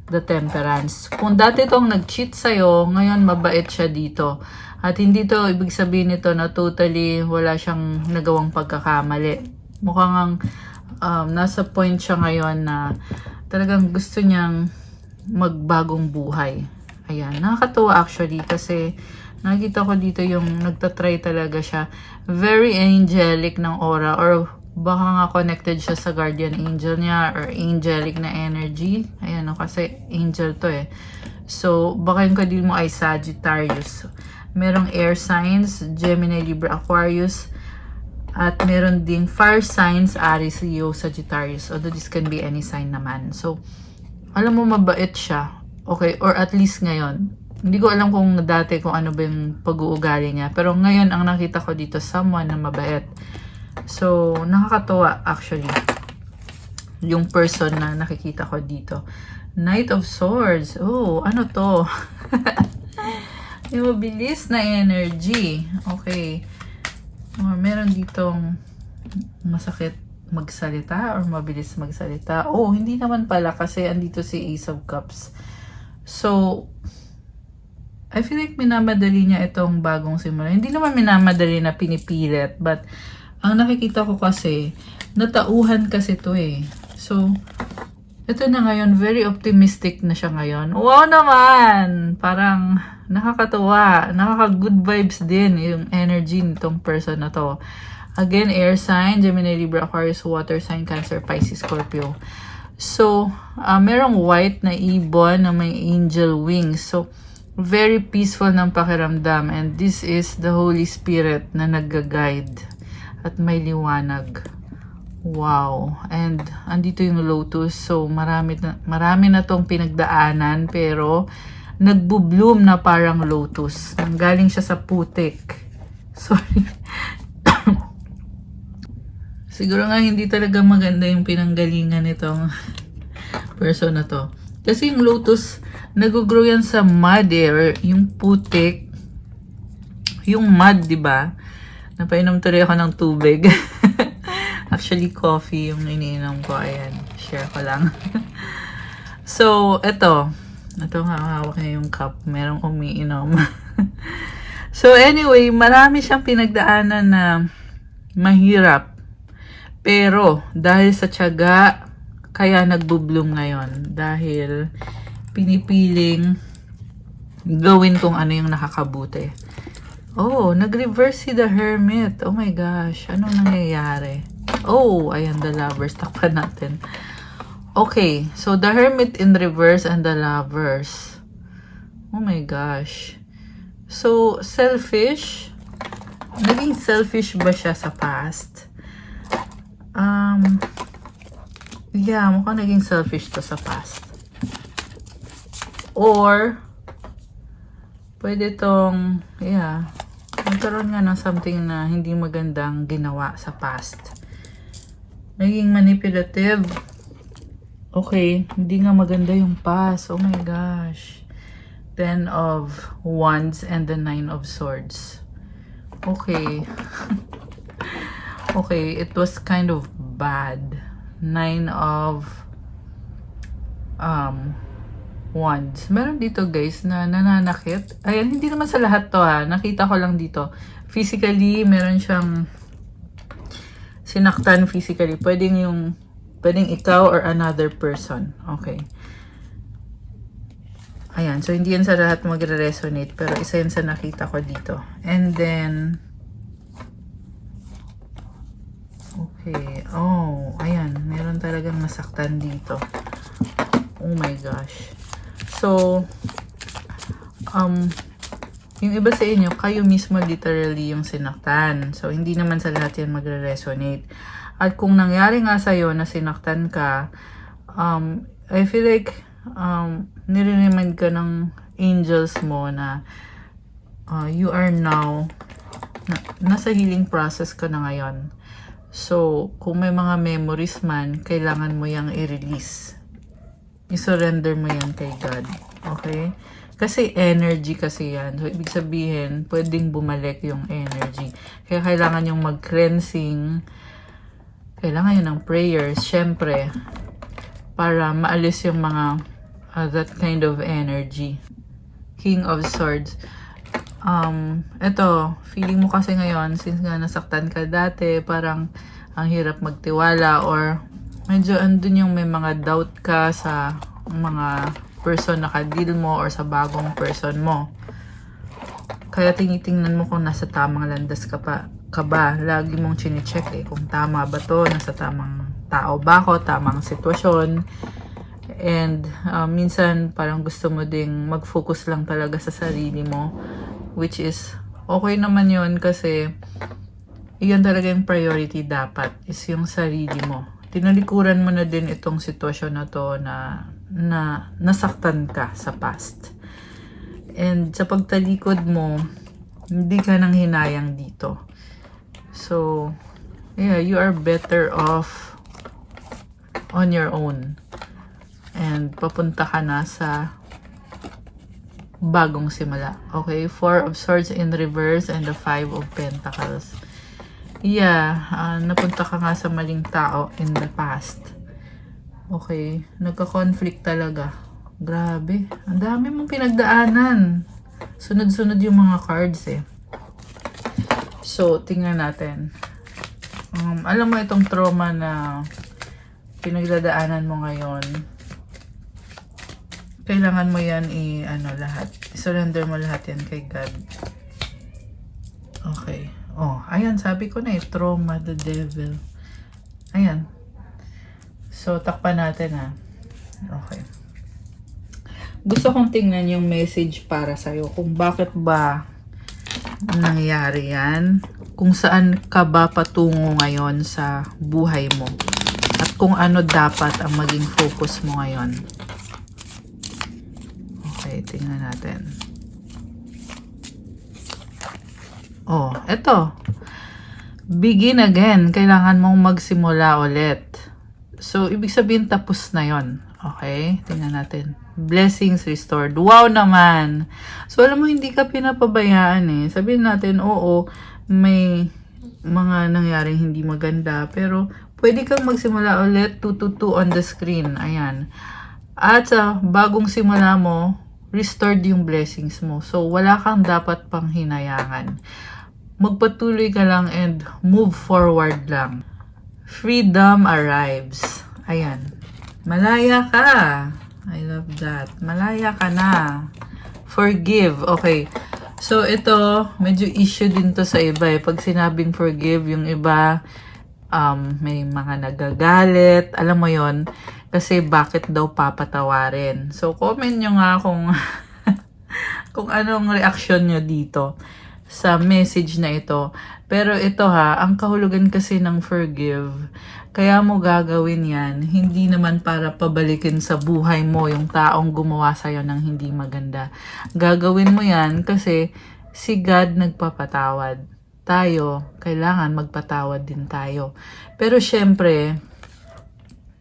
the Temperance. Kung dati itong nag-cheat sa'yo, ngayon mabait siya dito. At hindi to ibig sabihin nito na totally wala siyang nagawang pagkakamali. Mukhang nasa point siya ngayon na talagang gusto niyang magbagong buhay. Ayan, nakakatuwa actually kasi nakita ko dito yung nagtatry talaga siya. Very angelic ng aura or baka nga connected siya sa guardian angel niya or angelic na energy. Ayan, no, kasi angel to eh. So, baka yung kadil mo ay Sagittarius. Merong air signs, Gemini, Libra, Aquarius. At meron ding fire signs, Aries, Leo, Sagittarius. Although this can be any sign naman. So, alam mo mabait siya. Okay, or at least ngayon. Hindi ko alam kung dati kung ano ba yung pag-uugali niya. Pero ngayon, ang nakita ko dito, someone na mabait. So, nakakatuwa actually. Yung person na nakikita ko dito. Knight of Swords. Oh, ano to? Yung mabilis na energy. Okay. Or meron ditong masakit magsalita or mabilis magsalita. Oh, hindi naman pala kasi andito si Ace of Cups. So, I feel like minamadali niya itong bagong simula. Hindi naman minamadali na pinipilit. But, ang nakikita ko kasi, natauhan kasi to eh. So, ito na ngayon, very optimistic na siya ngayon. Wow naman! Parang nakakatuwa. Nakaka-good vibes din yung energy nitong person na to. Again, air sign, Gemini, Libra, Aquarius, water sign, Cancer, Pisces, Scorpio. So, merong white na ibon na may angel wings. So, very peaceful ng pakiramdam. And this is the Holy Spirit na nag-guide. At may liwanag. Wow. And, andito yung lotus. So, marami na tong pinagdaanan. Pero, nagbo-bloom na parang lotus. Nanggaling siya sa putik. Sorry. Siguro nga hindi talaga maganda yung pinanggalingan nitong person na to. Kasi yung lotus, nag-grow yan sa mud eh, or yung putik. Yung mud, di ba? Napainom tuloy ako ng tubig. Actually, coffee yung iniinom ko. Ayan, share ko lang. So, ito nga, hawak niya yung cup. Merong umiinom. So, anyway, marami siyang pinagdaanan na mahirap. Pero, dahil sa tiyaga, kaya nagbo-bloom ngayon. Dahil pinipiling gawin kung ano yung nakakabuti. Oh, nag-reverse si the Hermit. Oh my gosh, anong nangyayari? Oh, ayan, the Lovers. Takpan natin. Okay, so the Hermit in reverse and the Lovers. Oh my gosh. So, selfish. Naging selfish ba siya sa past? Yeah, mukhang naging selfish to sa past. Or, pwede tong, yeah, nagkaroon nga ng something na hindi magandang ginawa sa past. Naging manipulative. Okay, hindi nga maganda yung past. Oh my gosh. 10 of Wands and the 9 of Swords. Okay. Okay, it was kind of bad. 9 of Wands. Meron dito guys na nananakit. Ayan, hindi naman sa lahat to ha. Nakita ko lang dito. Physically, meron siyang sinaktan physically. Pwedeng ikaw or another person. Okay. Ayan, so hindi yan sa lahat magre-resonate, pero isa yan sa nakita ko dito. And then, okay, oh, ayan, meron talagang nasaktan dito. Oh my gosh. So, yung iba sa inyo, kayo mismo literally yung sinaktan. So, hindi naman sa lahat yan magre-resonate. At kung nangyari nga sa'yo na sinaktan ka, I feel like, nire-remind ka ng angels mo na you are now nasa healing process ka na ngayon. So, kung may mga memories man, kailangan mo yang i-release. I-surrender mo yan kay God. Okay? Kasi energy kasi yan. So, ibig sabihin, pwedeng bumalik yung energy. Kaya kailangan yung mag-cleansing. Kailangan yun ng prayers, syempre, para maalis yung mga that kind of energy. King of Swords. Ito, feeling mo kasi ngayon, since nga nasaktan ka dati, parang ang hirap magtiwala or medyo andun yung may mga doubt ka sa mga person na ka-deal mo or sa bagong person mo. Kaya tinitingnan mo kung nasa tamang landas ka ba. Lagi mong chine-check kung tama ba to, nasa tamang tao ba ako, tamang sitwasyon. And minsan parang gusto mo ding mag-focus lang talaga sa sarili mo, which is okay naman yun kasi yun talaga yung priority dapat is yung sarili mo. Tinalikuran mo na din itong sitwasyon na to na nasaktan ka sa past. And sa pagtalikod mo, hindi ka nang hinayang dito. So, yeah, you are better off on your own. And papunta ka na sa bagong simula. Okay? 4 of Swords in reverse and the 5 of Pentacles. Yeah, napunta ka nga sa maling tao in the past. Okay? Nagka-conflict talaga. Grabe. Ang dami mong pinagdaanan. Sunod-sunod yung mga cards eh. So, tingnan natin. Alam mo itong trauma na pinagdadaanan mo ngayon, kailangan mo yan lahat. I-surrender mo lahat yan kay God. Okay. Oh, ayan, sabi ko na trauma, the devil. Ayan. So, takpan natin ha. Okay. Gusto kong tingnan yung message para sa'yo. Kung bakit ba nangyari yan. Kung saan ka ba patungo ngayon sa buhay mo. At kung ano dapat ang maging focus mo ngayon. Okay, tingnan natin. Oh, eto. Begin again. Kailangan mong magsimula ulit. So, ibig sabihin tapos na yon. Okay, tingnan natin. Blessings restored. Wow naman! So, alam mo, hindi ka pinapabayaan eh. Sabihin natin, oo, may mga nangyaring hindi maganda. Pero, pwede kang magsimula ulit. 222 on the screen. Ayan. At sa bagong simula mo, restored yung blessings mo. So, wala kang dapat pang hinayangan. Magpatuloy ka lang and move forward lang. Freedom arrives. Ayan. Malaya ka. I love that. Malaya ka na. Forgive. Okay. So, ito, medyo issue din to sa iba eh. Pag sinabing forgive, yung iba, may mga nagagalit. Alam mo yon. Kasi bakit daw papatawarin? So, comment nyo nga kung kung anong reaction nyo dito. sa message na ito. Pero ito ha, ang kahulugan kasi ng forgive, kaya mo gagawin yan, hindi naman para pabalikin sa buhay mo yung taong gumawa sa'yo ng hindi maganda. Gagawin mo yan kasi si God nagpapatawad. Tayo, kailangan magpatawad din tayo. Pero syempre,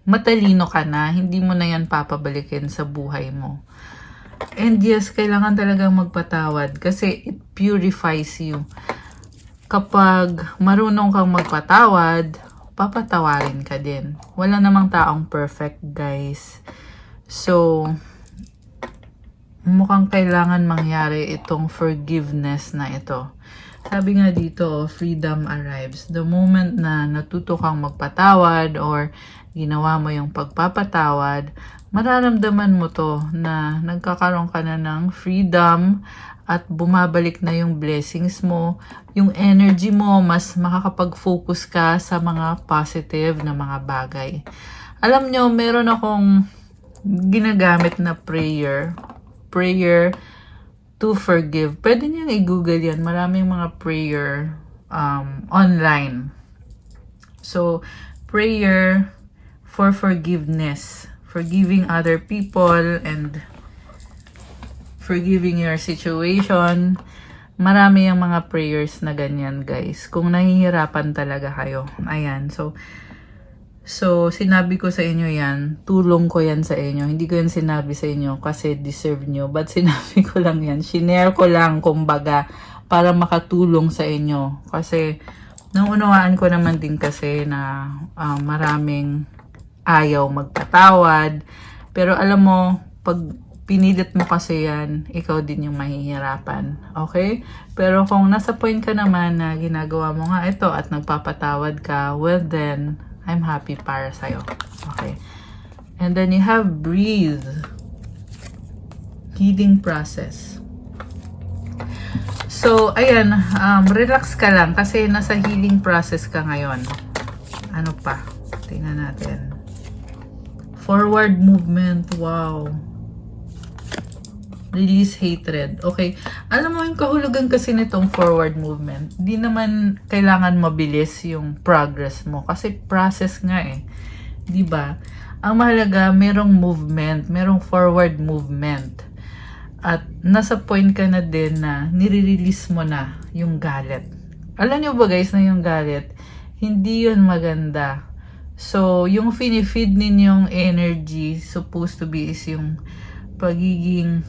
matalino ka na, hindi mo na yan papabalikin sa buhay mo. And yes, kailangan talagang magpatawad kasi it purifies you. Kapag marunong kang magpatawad, papatawarin ka din. Wala namang taong perfect, guys. So, mukhang kailangan mangyari itong forgiveness na ito. Sabi nga dito, freedom arrives. The moment na natuto kang magpatawad or ginawa mo yung pagpapatawad, mararamdaman mo to na nagkakaroon ka na ng freedom at bumabalik na yung blessings mo, yung energy mo, mas makakapag-focus ka sa mga positive na mga bagay. Alam nyo, meron akong ginagamit na prayer to forgive. Pwede niyang i-google yan. Maraming mga prayer online. So, prayer for forgiveness. Forgiving other people and forgiving your situation. Marami yung mga prayers na ganyan, guys. Kung nahihirapan talaga kayo. Ayan. So, sinabi ko sa inyo yan. Tulong ko yan sa inyo. Hindi ko yan sinabi sa inyo kasi deserve nyo. But sinabi ko lang yan. Shinare ko lang, kumbaga, para makatulong sa inyo. Kasi, naunawaan ko naman din kasi na maraming ayaw magpatawad. Pero alam mo, pag pinilit mo kasi yan, ikaw din yung mahihirapan. Okay? Pero kung nasa point ka naman na ginagawa mo nga ito at nagpapatawad ka, well then, I'm happy para sa'yo. Okay? And then you have breathe. Healing process. So, ayan, relax ka lang kasi nasa healing process ka ngayon. Ano pa? Tingnan natin. Forward movement. Wow. Release hatred. Okay. Alam mo yung kahulugan kasi nitong forward movement. Di naman kailangan mabilis yung progress mo. Kasi process nga eh. Diba? Ang mahalaga, merong movement. Merong forward movement. At nasa point ka na din na nire-release mo na yung galit. Alam niyo ba guys na yung galit, hindi yun maganda. So, yung feed ninyong energy supposed to be is yung pagiging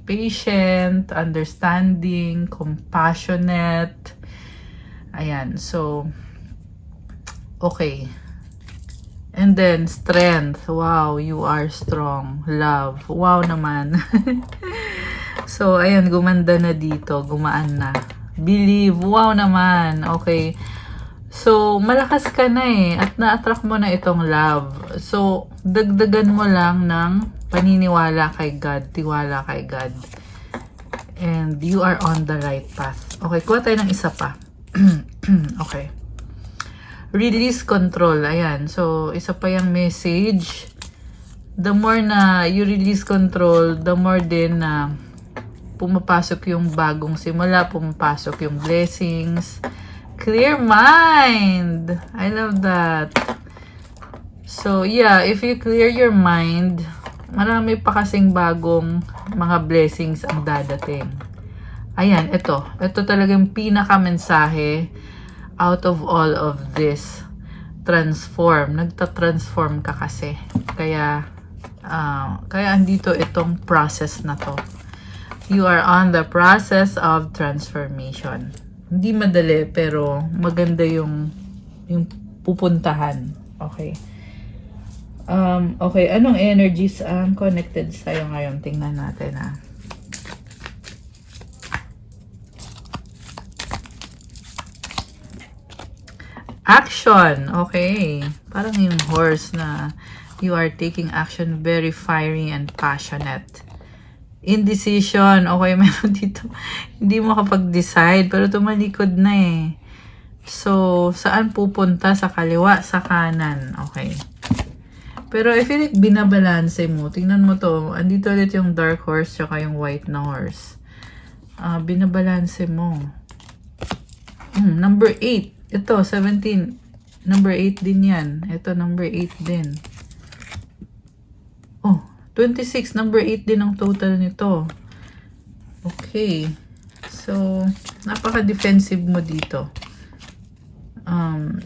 patient, understanding, compassionate. Ayan. So, okay. And then, strength. Wow, you are strong. Love. Wow naman. So, ayan, gumanda na dito. Gumaan na. Believe. Wow naman. Okay. So, malakas ka na eh. At na-attract mo na itong love. So, dagdagan mo lang ng paniniwala kay God. Tiwala kay God. And you are on the right path. Okay, kuha tayo ng isa pa. Okay. Release control. Ayan. So, isa pa yung message. The more na you release control, the more din na pumapasok yung bagong simula, pumapasok yung blessings. Clear mind. I love that. So, yeah, if you clear your mind, marami pa kasing bagong mga blessings ang dadating. Ayan, ito. Ito talagang pinaka-mensahe out of all of this. Transform. Nagta-transform ka kasi. Kaya andito itong process na to. You are on the process of transformation. Hindi madali, pero maganda yung pupuntahan. Okay. Okay, anong energies ang connected sa'yo ngayon? Tingnan natin ha. Action. Okay. Parang yung horse na you are taking action, very fiery and passionate. Indecision. Okay, meron dito. Hindi mo kapag-decide, pero tumalikod na eh. So, saan pupunta? Sa kaliwa, sa kanan. Okay. Pero I feel like binabalanse mo. Tingnan mo to. Andito ulit yung dark horse tsaka yung white na horse. binabalanse mo. Number 8. Ito, 17. Number 8 din yan. Ito, number 8 din. Oh, 26. Number 8 din ang total nito. Okay. So, napaka-defensive mo dito.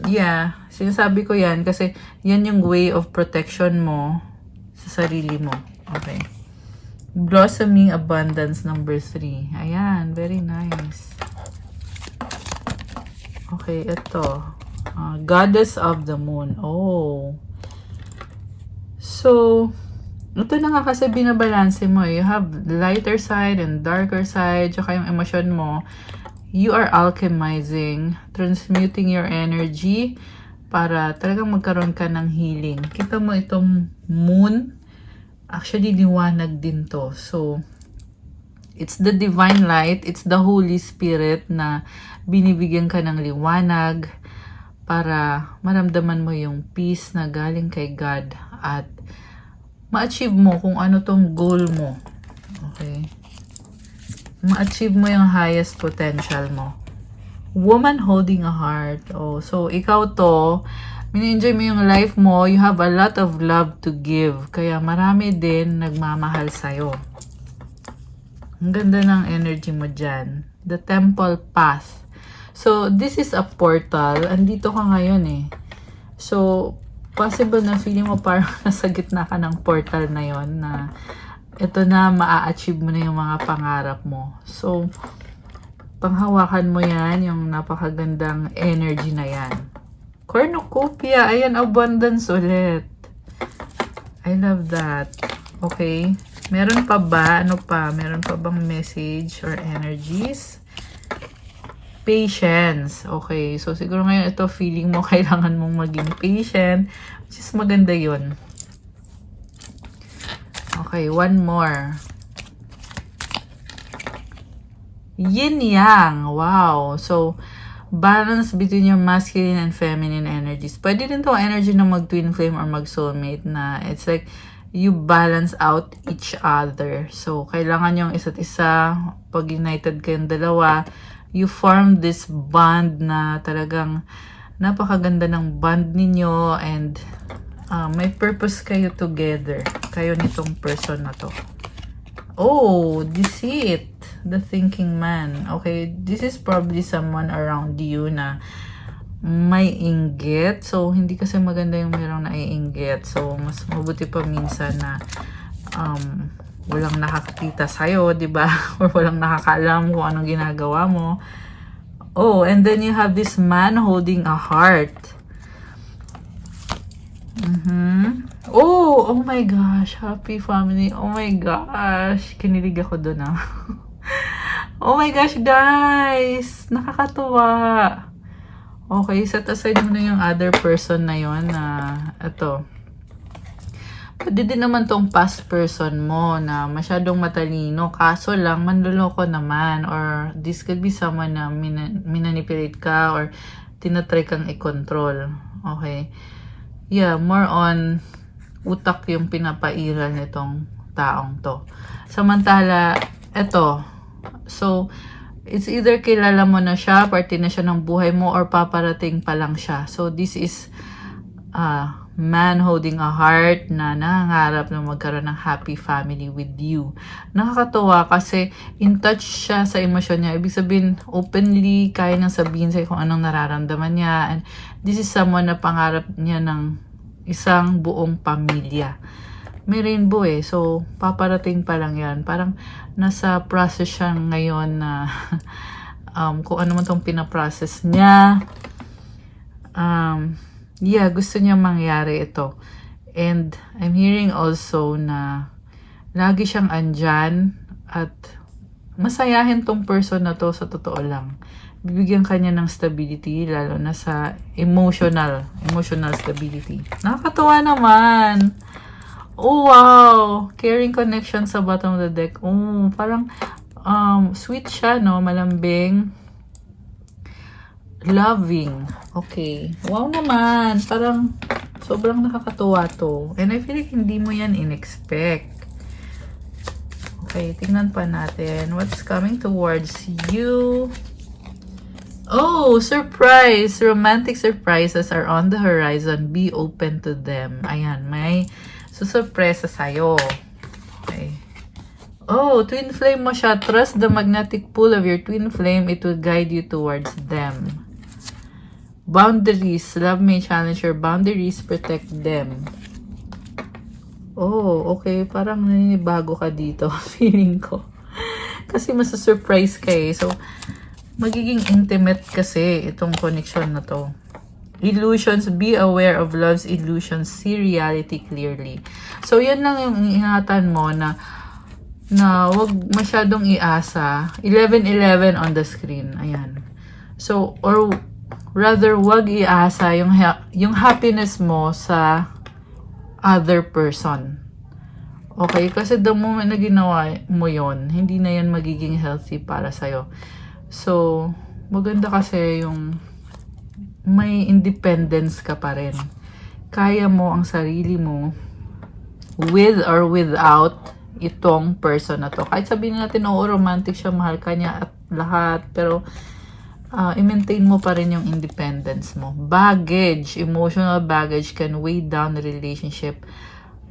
Yeah. Sinasabi ko yan kasi yan yung way of protection mo sa sarili mo. Okay. Blossoming Abundance, number 3. Ayan. Very nice. Okay, ito. Goddess of the Moon. Oh. So, ito na nga kasi binabalanse mo. You have lighter side and darker side. Tsaka yung emosyon mo. You are alchemizing, transmuting your energy para talagang magkaroon ka ng healing. Kita mo itong moon. Actually, liwanag din to. So, it's the divine light. It's the Holy Spirit na binibigyan ka ng liwanag para maramdaman mo yung peace na galing kay God at ma-achieve mo kung ano tong goal mo. Okay? Ma-achieve mo yung highest potential mo. Woman holding a heart. Oh, so ikaw to, mini-enjoy mo yung life mo, you have a lot of love to give. Kaya marami din nagmamahal sa'yo. Ang ganda ng energy mo dyan. The Temple Path. So, this is a portal. Andito ka ngayon eh. So, possible na feeling mo parang nasa gitna ka ng portal na yon na ito na, maa-achieve mo na yung mga pangarap mo. So, panghawakan mo yan, yung napakagandang energy na yan. Cornucopia. Ayan, abundance ulit. I love that. Okay. Meron pa ba? Ano pa? Meron pa bang message or energies? Patience. Okay. So, siguro ngayon ito, feeling mo kailangan mong maging patient. Which is maganda yun. Okay. One more. Yin Yang. Wow. So, balance between your masculine and feminine energies. Pwede din to energy na mag-twin flame or mag-soulmate na it's like you balance out each other. So, kailangan yung isa't isa. Pag united kayong dalawa, you form this bond na talagang napakaganda ng bond ninyo and may purpose kayo together. Kayo nitong person na to. Oh, Deceit. The Thinking Man. Okay, this is probably someone around you na may inggit. So, hindi kasi maganda yung merong naiinggit. So, mas mabuti pa minsan na walang nakakita sa'yo, diba? Or walang nakakaalam kung anong ginagawa mo. Oh, and then you have this man holding a heart. Oh my gosh. Happy family. Oh my gosh. Kinilig ako doon Oh my gosh, guys. Nakakatuwa. Okay, set aside mo na yung other person na yon na ito. Pwede din naman tong past person mo na masyadong matalino. Kaso lang, manloloko naman. Or this could be someone na minanipulate ka or tinatry kang i-control. Okay. Yeah, more on utak yung pinapairal nitong taong to. Samantala, ito. So, it's either kilala mo na siya, parte na siya ng buhay mo, or paparating pa lang siya. So, this is man holding a heart na nangangarap na magkaroon ng happy family with you. Nakakatuwa kasi in touch siya sa emosyon niya. Ibig sabihin, openly, kaya nang sabihin sa'yo kung anong nararamdaman niya. And this is someone na pangarap niya ng isang buong pamilya. May rainbow eh. So, paparating pa lang yan. Parang nasa process siya ngayon na kung ano man itong pinaprocess niya. Yeah, gusto niya mangyari ito. And I'm hearing also na lagi siyang andyan at masayahin tong person na to sa totoo lang. Bibigyan kanya ng stability, lalo na sa emotional stability. Nakakatuwa naman. Oh, wow! Caring connection sa bottom of the deck. Oh, parang sweet siya, no? Malambing. Loving. Okay. Wow naman. Parang sobrang nakakatuwa to. And I feel like hindi mo yan in-expect. Okay, tingnan pa natin. What's coming towards you? Oh, surprise! Romantic surprises are on the horizon. Be open to them. Ayan, may susurpresa sa'yo. Okay. Oh, twin flame mo siya. Trust the magnetic pull of your twin flame. It will guide you towards them. Boundaries. Love may challenge your boundaries. Protect them. Oh, okay. Parang naninibago ka dito. Feeling ko. Kasi masusurprise ka eh. So, magiging intimate kasi itong connection na to. Illusions, be aware of love's illusions, see reality clearly. So, yan lang yung ingatan mo na wag masyadong iasa. 11-11 on the screen. Ayan. So, or rather, wag iasa yung happiness mo sa other person. Okay? Kasi the moment na ginawa mo yon, hindi na yan magiging healthy para sa'yo. So, maganda kasi yung may independence ka pa rin. Kaya mo ang sarili mo with or without itong person na to. Kahit sabihin natin, oo, romantic siya, mahal ka niya at lahat. Pero, i-maintain mo pa rin yung independence mo. Baggage, emotional baggage can weigh down the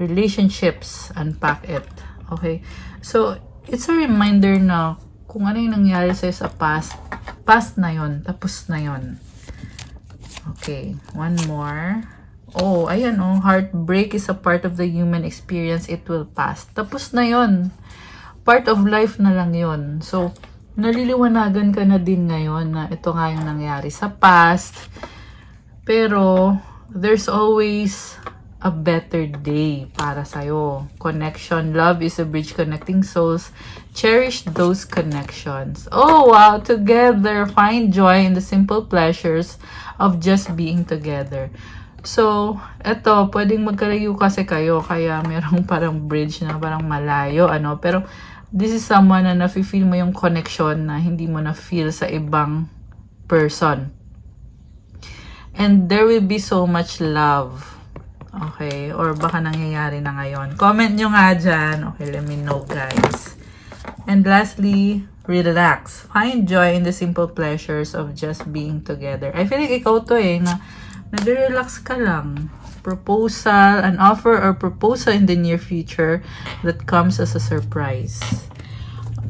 relationships. Unpack it. Okay? So, it's a reminder na kung ano yung nangyari sa'yo sa past na yon, tapos na yon. Okay, one more. Oh, ayan oh, heartbreak is a part of the human experience. It will pass. Tapos na yon. Part of life na lang yon. So, naliliwanagan ka na din ngayon na ito nga yung nangyari sa past. Pero, there's always a better day para sa'yo. Connection, love is a bridge connecting souls. Cherish those connections. Oh, wow! Together, find joy in the simple pleasures of just being together. So, eto, pwedeng magkalayo kasi kayo, kaya merong parang bridge na parang malayo, ano. Pero, this is someone na nafe-feel mo yung connection na hindi mo na-feel sa ibang person. And there will be so much love. Okay? Or baka nangyayari na ngayon. Comment nyo nga dyan. Okay, let me know, guys. And lastly, relax. Find joy in the simple pleasures of just being together. I feel like ikaw to eh, na nag-relax ka lang. Proposal, an offer or proposal in the near future that comes as a surprise.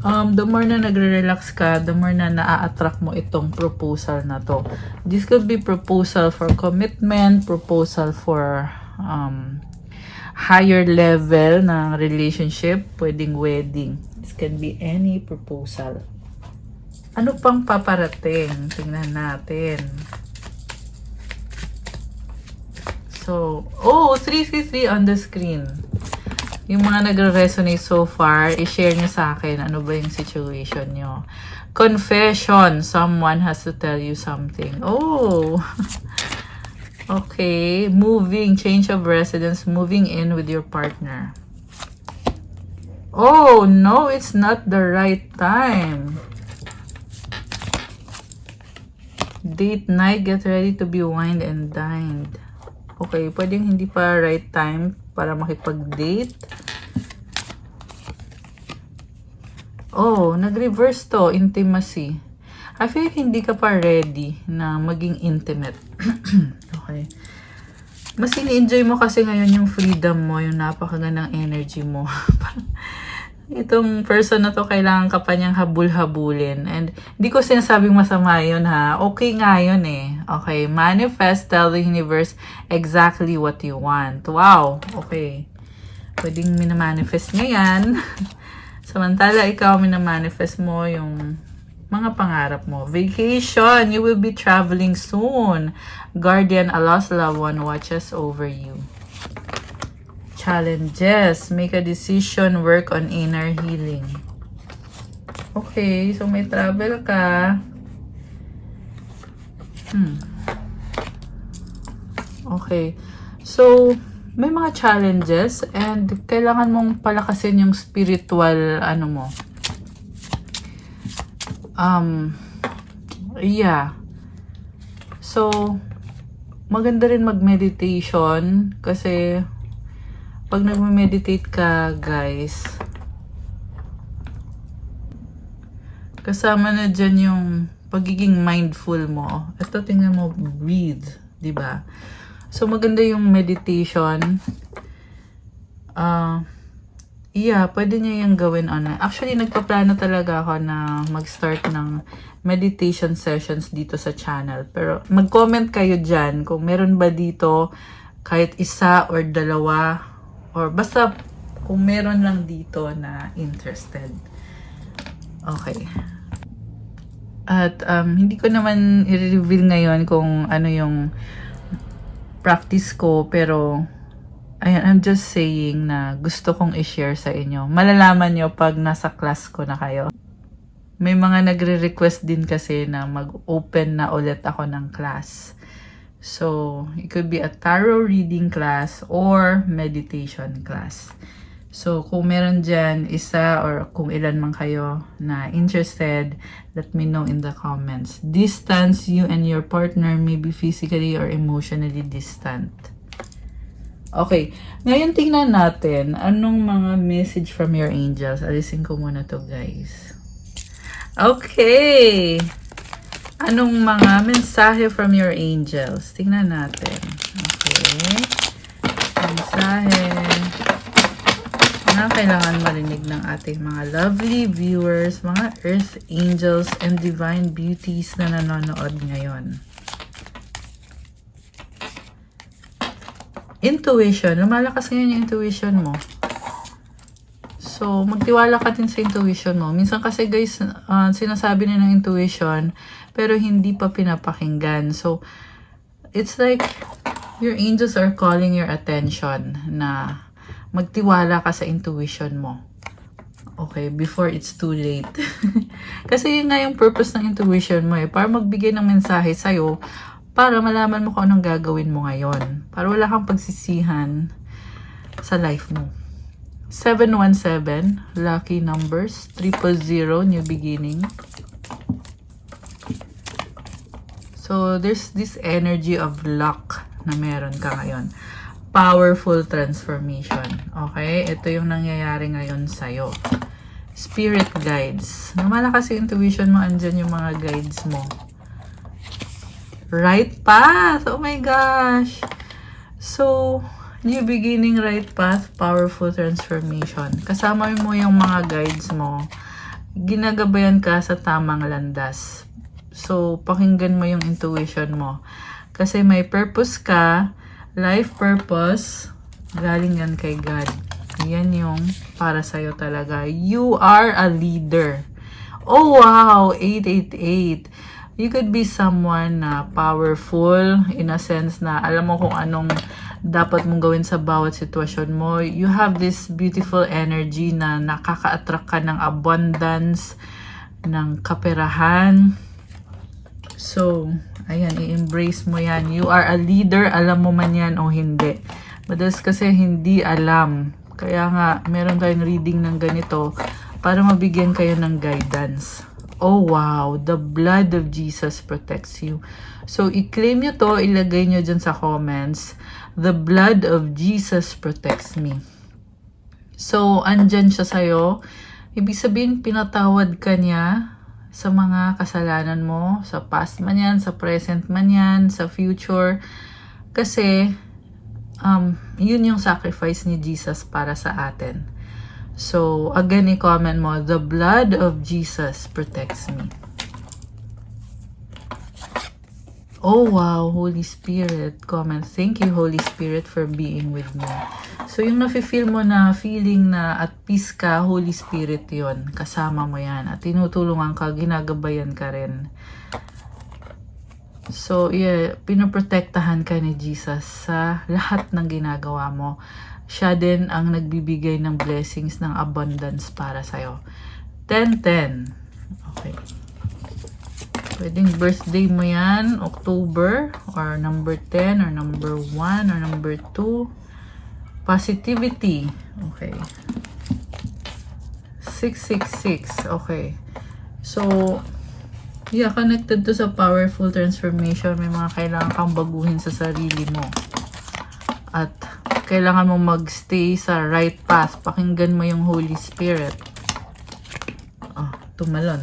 The more na nagre-relax ka, the more na naa-attract mo itong proposal na to. This could be proposal for commitment, proposal for higher level na relationship, pwedeng wedding. This can be any proposal. Ano pang paparating? Tingnan natin. So, oh, 333 on the screen. Yung mga nagre-resonate so far, i-share nyo sa akin ano ba yung situation nyo. Confession. Someone has to tell you something. Oh! Okay. Moving. Change of residence. Moving in with your partner. Oh, no, it's not the right time. Date night. Get ready to be wined and dined. Okay, pwedeng hindi pa right time para makipag-date. Oh, nag-reverse to. Intimacy. I feel like hindi ka pa ready na maging intimate. Okay. Mas ini-enjoy mo kasi ngayon yung freedom mo, yung napakagandang energy mo. Itong person na to, kailangan ka pa niyang habul-habulin. And hindi ko sinasabing masama yun ha. Okay nga yun eh. Okay, manifest, tell the universe exactly what you want. Wow, okay. Pwedeng minamanifest niya yan. Samantala, ikaw minamanifest mo yung mga pangarap mo. Vacation, you will be traveling soon. Guardian, a lost loved one watches over you. Challenges, make a decision, work on inner healing. Okay, so may travel ka. Okay, so may mga challenges and kailangan mong palakasin yung spiritual ano mo. Yeah. So, maganda rin mag-meditation kasi pag nag-meditate ka, guys, Kasama na dyan yung pagiging mindful mo. Ito, tingnan mo, breathe, di ba? So, maganda yung meditation. Pwede niya yung gawin online. Actually, nagpaplano talaga ako na mag-start ng meditation sessions dito sa channel. Pero, mag-comment kayo dyan kung meron ba dito kahit isa or dalawa. Or basta, kung meron lang dito na interested. Okay. At hindi ko naman i-reveal ngayon kung ano yung practice ko. Pero, ayan, I'm just saying na gusto kong i-share sa inyo. Malalaman nyo pag nasa class ko na kayo. May mga nagre-request din kasi na mag-open na ulit ako ng class. So, it could be a tarot reading class or meditation class. So, kung meron dyan isa or kung ilan man kayo na interested, let me know in the comments. Distance, you and your partner may be physically or emotionally distant. Okay, ngayon tingnan natin anong mga message from your angels. Alisin ko muna to, guys. Okay. Anong mga mensahe from your angels? Tingnan natin. Okay. Mensahe na kailangan marinig ng ating mga lovely viewers, mga earth angels and divine beauties na nanonood ngayon. Intuition. Lumalakas ngayon yung intuition mo. So, magtiwala ka din sa intuition mo. Minsan kasi guys, sinasabi na ng intuition, pero hindi pa pinapakinggan. So, it's like, your angels are calling your attention na magtiwala ka sa intuition mo. Okay, before it's too late. Kasi yun nga yung purpose ng intuition mo para magbigay ng mensahe sa'yo, para malaman mo kung anong gagawin mo ngayon. Para wala kang pagsisihan sa life mo. 717, lucky numbers. 000, new beginning. So, there's this energy of luck na meron ka ngayon. Powerful transformation. Okay? Ito yung nangyayari ngayon sa'yo. Spirit guides. Namalakas yung intuition mo, andyan yung mga guides mo. Right path. Oh my gosh. So, new beginning, right path, powerful transformation. Kasama mo yung mga guides mo. Ginagabayan ka sa tamang landas. So, pakinggan mo yung intuition mo. Kasi may purpose ka, life purpose, galing yan kay God. Yan yung para sa'yo talaga. You are a leader. Oh wow, 888. You could be someone na powerful in a sense na alam mo kung anong dapat mong gawin sa bawat sitwasyon mo. You have this beautiful energy na nakaka-attract ka ng abundance, ng kaperahan. So, ayan, i-embrace mo yan. You are a leader, alam mo man yan o hindi. Madalas kasi hindi alam. Kaya nga, meron tayong reading ng ganito para mabigyan kayo ng guidance. Oh wow, the blood of Jesus protects you. So, i-claim nyo to, ilagay nyo dyan sa comments. The blood of Jesus protects me. So, andyan siya sa'yo. Ibig sabihin, pinatawad ka niya sa mga kasalanan mo, sa past man yan, sa present man yan, sa future. Kasi, yun yung sacrifice ni Jesus para sa atin. So, again, i-comment mo, the blood of Jesus protects me. Oh, wow, Holy Spirit. Comment, thank you, Holy Spirit, for being with me. So, yung nafe-feel mo na feeling na at peace ka, Holy Spirit yon, kasama mo yan. At tinutulungan ka, ginagabayan ka rin. So, yeah, pinoprotektahan ka ni Jesus sa lahat ng ginagawa mo. Siya din ang nagbibigay ng blessings ng abundance para sa'yo. 10-10. Okay. Pwedeng birthday mo yan, October, or number 10, or number 1, or number 2. Positivity. Okay. 666. Okay. So, yeah, connected to sa powerful transformation. May mga kailangan kang baguhin sa sarili mo. At kailangan mo magstay sa right path. Pakinggan mo yung Holy Spirit. Oh, tumalon.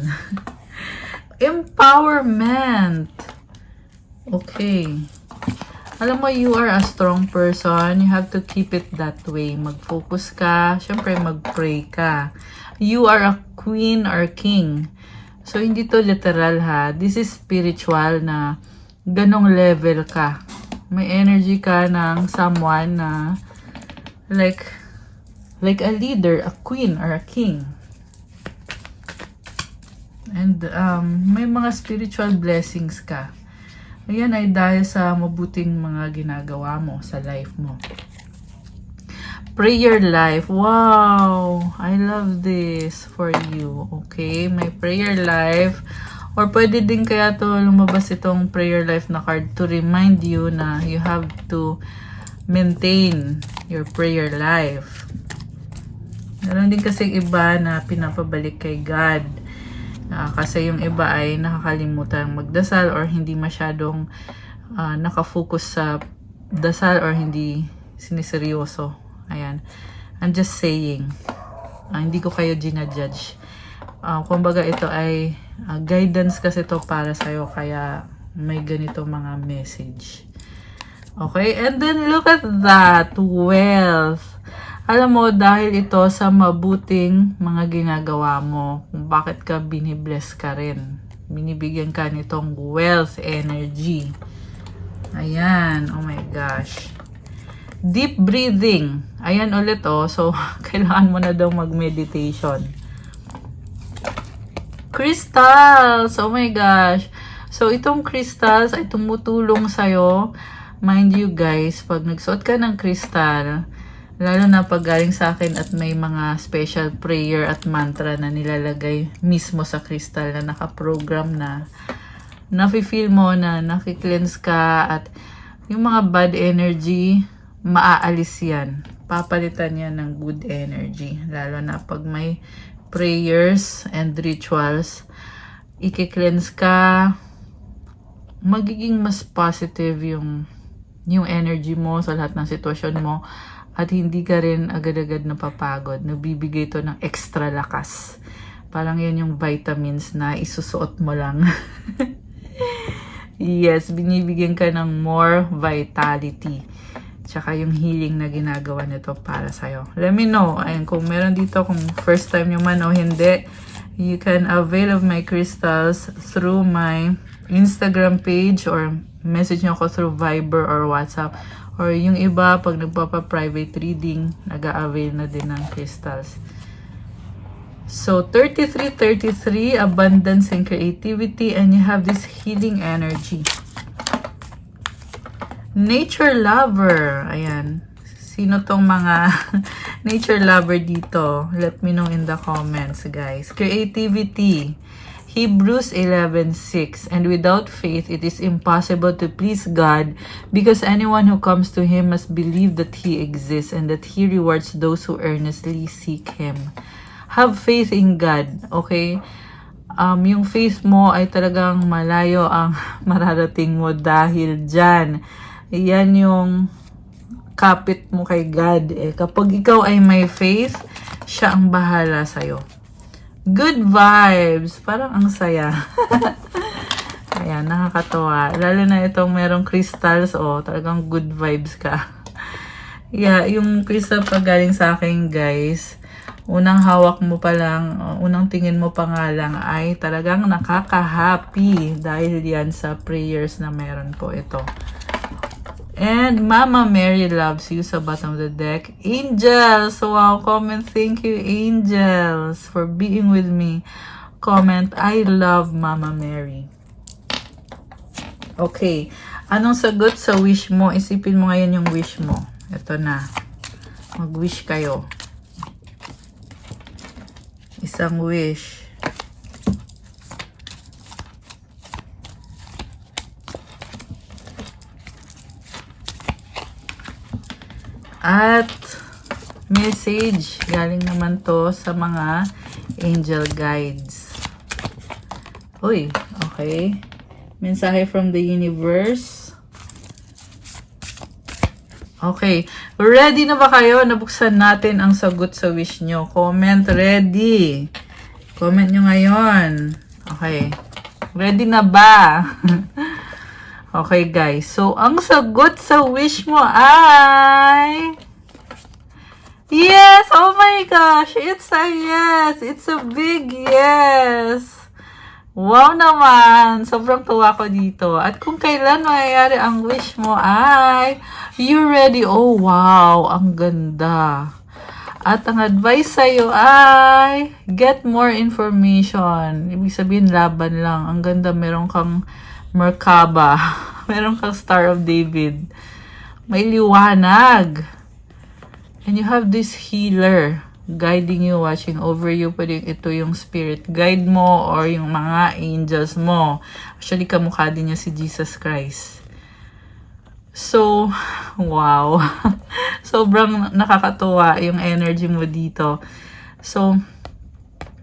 Empowerment. Okay. Alam mo, you are a strong person. You have to keep it that way. Mag-focus ka. Siyempre, mag-pray ka. You are a queen or king. So, hindi to literal ha. This is spiritual na ganong level ka. May energy ka ng someone na like a leader, a queen or a king. And may mga spiritual blessings ka. Ayan ay dahil sa mabuting mga ginagawa mo sa life mo. Prayer life. Wow! I love this for you. Okay? May prayer life. Or pwede din kaya to lumabas itong prayer life na card to remind you na you have to maintain your prayer life. Meron din kasi iba na pinapabalik kay God. Kasi yung iba ay nakakalimutan magdasal or hindi masyadong nakafocus sa dasal or hindi siniseryoso. Ayan. I'm just saying. Hindi ko kayo ginajudge. Kumbaga ito ay guidance kasi to para sa'yo. Kaya may ganito mga message. Okay? And then look at that. Wealth. Alam mo, dahil ito sa mabuting mga ginagawa mo, kung bakit ka binibless ka rin. Binibigyan ka nitong wealth energy. Ayan. Oh my gosh. Deep breathing. Ayan ulit oh. So, kailangan mo na daw mag-meditation. Crystals. Oh my gosh. So, itong crystals ay tumutulong sa'yo. Mind you guys, pag nagsuot ka ng crystal, lalo na pag galing sa akin at may mga special prayer at mantra na nilalagay mismo sa crystal na nakaprogram na nafe-feel mo na nakikleanse ka at yung mga bad energy, maaalis yan. Papalitan yan ng good energy. Lalo na pag may prayers and rituals, ikikleanse ka, magiging mas positive yung energy mo sa lahat ng sitwasyon mo. At hindi ka rin agad-agad napapagod. Nagbibigay to ng extra lakas. Parang yan yung vitamins na isusuot mo lang. Yes, binibigyan ka ng more vitality. Tsaka yung healing na ginagawa nito para sa'yo. Let me know. Ayun, kung meron dito, kung first time nyo man o hindi, you can avail of my crystals through my Instagram page or message nyo ako through Viber or WhatsApp. Or yung iba, pag nagpapa-private reading, nag-a-avail na din ng crystals. So, 33, abundance and creativity, and you have this healing energy. Nature lover. Ayan. Sino tong mga nature lover dito? Let me know in the comments, guys. Creativity. Hebrews 11:6, and without faith it is impossible to please God, because anyone who comes to Him must believe that He exists and that He rewards those who earnestly seek Him. Have faith in God, okay? Yung faith mo ay talagang malayo ang mararating mo dahil dyan. Yan yung kapit mo kay God. Kapag ikaw ay may faith, siya ang bahala sa'yo. Good vibes. Parang ang saya. Ayan, nakakatawa. Lalo na itong merong crystals. Talagang good vibes ka. Yeah, yung crystal pag galing sa akin, guys, unang hawak mo pa lang, unang tingin mo pa nga lang ay talagang nakaka-happy dahil yan sa prayers na meron po ito. And Mama Mary loves you sa bottom of the deck. Angels! Wow, comment. Thank you, angels, for being with me. Comment, I love Mama Mary. Okay. Anong sagot sa wish mo? Isipin mo ngayon yung wish mo. Ito na. Mag-wish kayo. Isang wish. At message, galing naman to sa mga angel guides. Uy, okay. Mensahe from the universe. Okay. Ready na ba kayo? Nabuksan natin ang sagot sa wish nyo. Comment ready. Comment nyo ngayon. Okay. Ready na ba? Okay, guys. So, ang sagot sa wish mo ay... Yes! Oh my gosh! It's a yes! It's a big yes! Wow naman! Sobrang tuwa ko dito. At kung kailan mayayari ang wish mo ay... You ready? Oh, wow! Ang ganda! At ang advice sa'yo ay... Get more information. Ibig sabihin, laban lang. Ang ganda, meron kang... Merkaba. Meron kang Star of David. May liwanag. And you have this healer guiding you, watching over you. Pwede ito yung spirit guide mo or yung mga angels mo. Actually, kamukha din niya si Jesus Christ. So, wow. Sobrang nakakatuwa yung energy mo dito. So,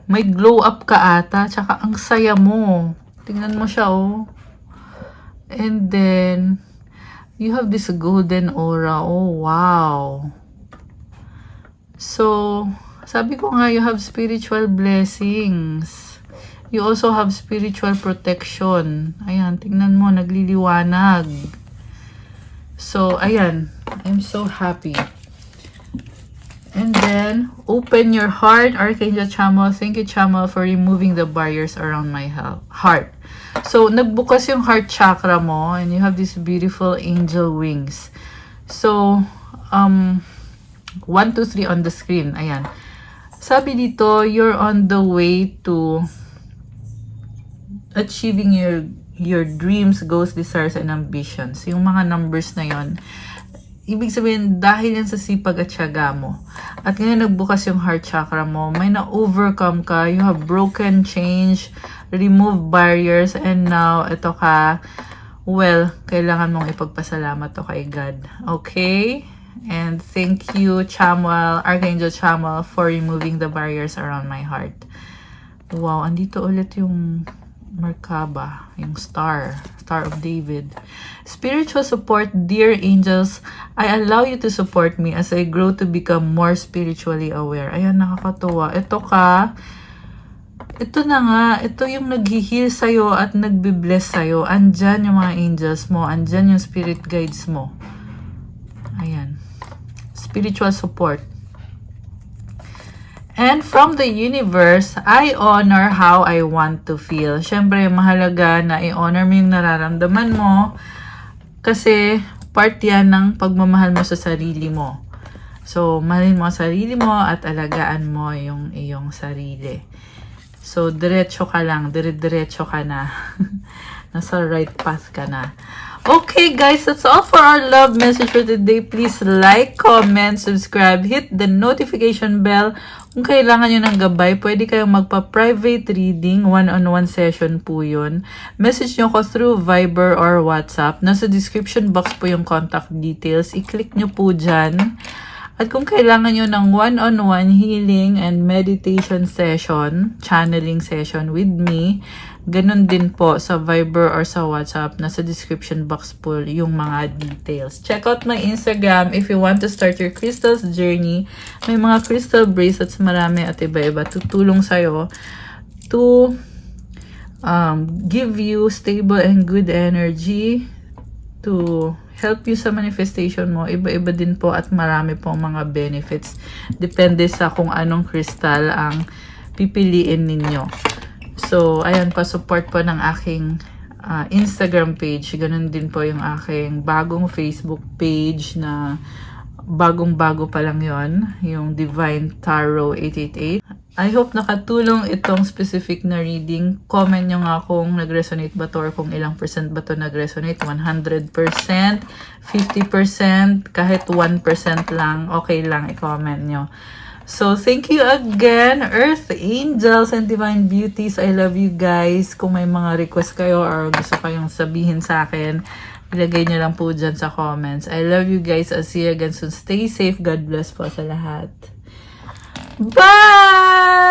may glow up ka ata. Tsaka ang saya mo. Tingnan mo siya, oh. And then, you have this golden aura. Oh, wow. So, sabi ko nga, you have spiritual blessings. You also have spiritual protection. Ayan, tingnan mo, nagliliwanag. So, ayan. I'm so happy. And then, open your heart, Archangel Chamuel. Thank you, Chamuel, for removing the barriers around my heart. So, nagbukas yung heart chakra mo and you have these beautiful angel wings. So, 1, 2, 3 on the screen. Ayan. Sabi dito, you're on the way to achieving your dreams, goals, desires, and ambitions. Yung mga numbers na yon. Ibig sabihin, dahil yan sa sipag at tiyaga mo. At ngayon nagbukas yung heart chakra mo, may na-overcome ka, you have broken, change, remove barriers, and now, ito ka, well, kailangan mong ipagpasalamat to kay God. Okay? And thank you, Chamuel, Archangel Chamuel, for removing the barriers around my heart. Wow, andito ulit yung Merkaba, yung Star of David. Spiritual support, dear angels, I allow you to support me as I grow to become more spiritually aware. Ayan, nakakatuwa. Ito na nga, ito yung nag-heal sa'yo at nagbe-bless sa'yo. Andyan yung mga angels mo, andyan yung spirit guides mo. Ayan. Spiritual support. And from the universe, I honor how I want to feel. Siyempre, mahalaga na i-honor mo yung nararamdaman mo kasi part yan ng pagmamahal mo sa sarili mo. So, mahalin mo ang sarili mo at alagaan mo yung iyong sarili. So, diretso ka lang, dire-diretso ka na. Nasa right path ka na. Okay guys, that's all for our love message for today. Please like, comment, subscribe, hit the notification bell. Kung kailangan nyo ng gabay, pwede kayong magpa-private reading, one-on-one session po yun. Message nyo ko through Viber or WhatsApp. Nasa description box po yung contact details. I-click nyo po dyan. At kung kailangan nyo ng one-on-one healing and meditation session, channeling session with me, ganun din po sa Viber or sa WhatsApp. Nasa description box po yung mga details. Check out my Instagram if you want to start your crystals journey. May mga crystal bracelets marami at iba-iba tutulong sa'yo to give you stable and good energy, to help you sa manifestation mo. Iba-iba din po at marami pong mga benefits. Depende sa kung anong crystal ang pipiliin ninyo. So, ayan pa, support po ng aking Instagram page. Ganun din po yung aking bagong Facebook page na bagong-bago pa lang yon, yung Divine Tarot 888. I hope nakatulong itong specific na reading. Comment nyo nga kung nag-resonate ba to or kung ilang percent ba to nag-resonate. 100%, 50%, kahit 1% lang, okay lang i-comment nyo. So, thank you again, Earth Angels and Divine Beauties. I love you guys. Kung may mga request kayo or gusto kayong sabihin sa akin, ilagay nyo lang po dyan sa comments. I love you guys. I'll see you again soon. Stay safe. God bless po sa lahat. Bye!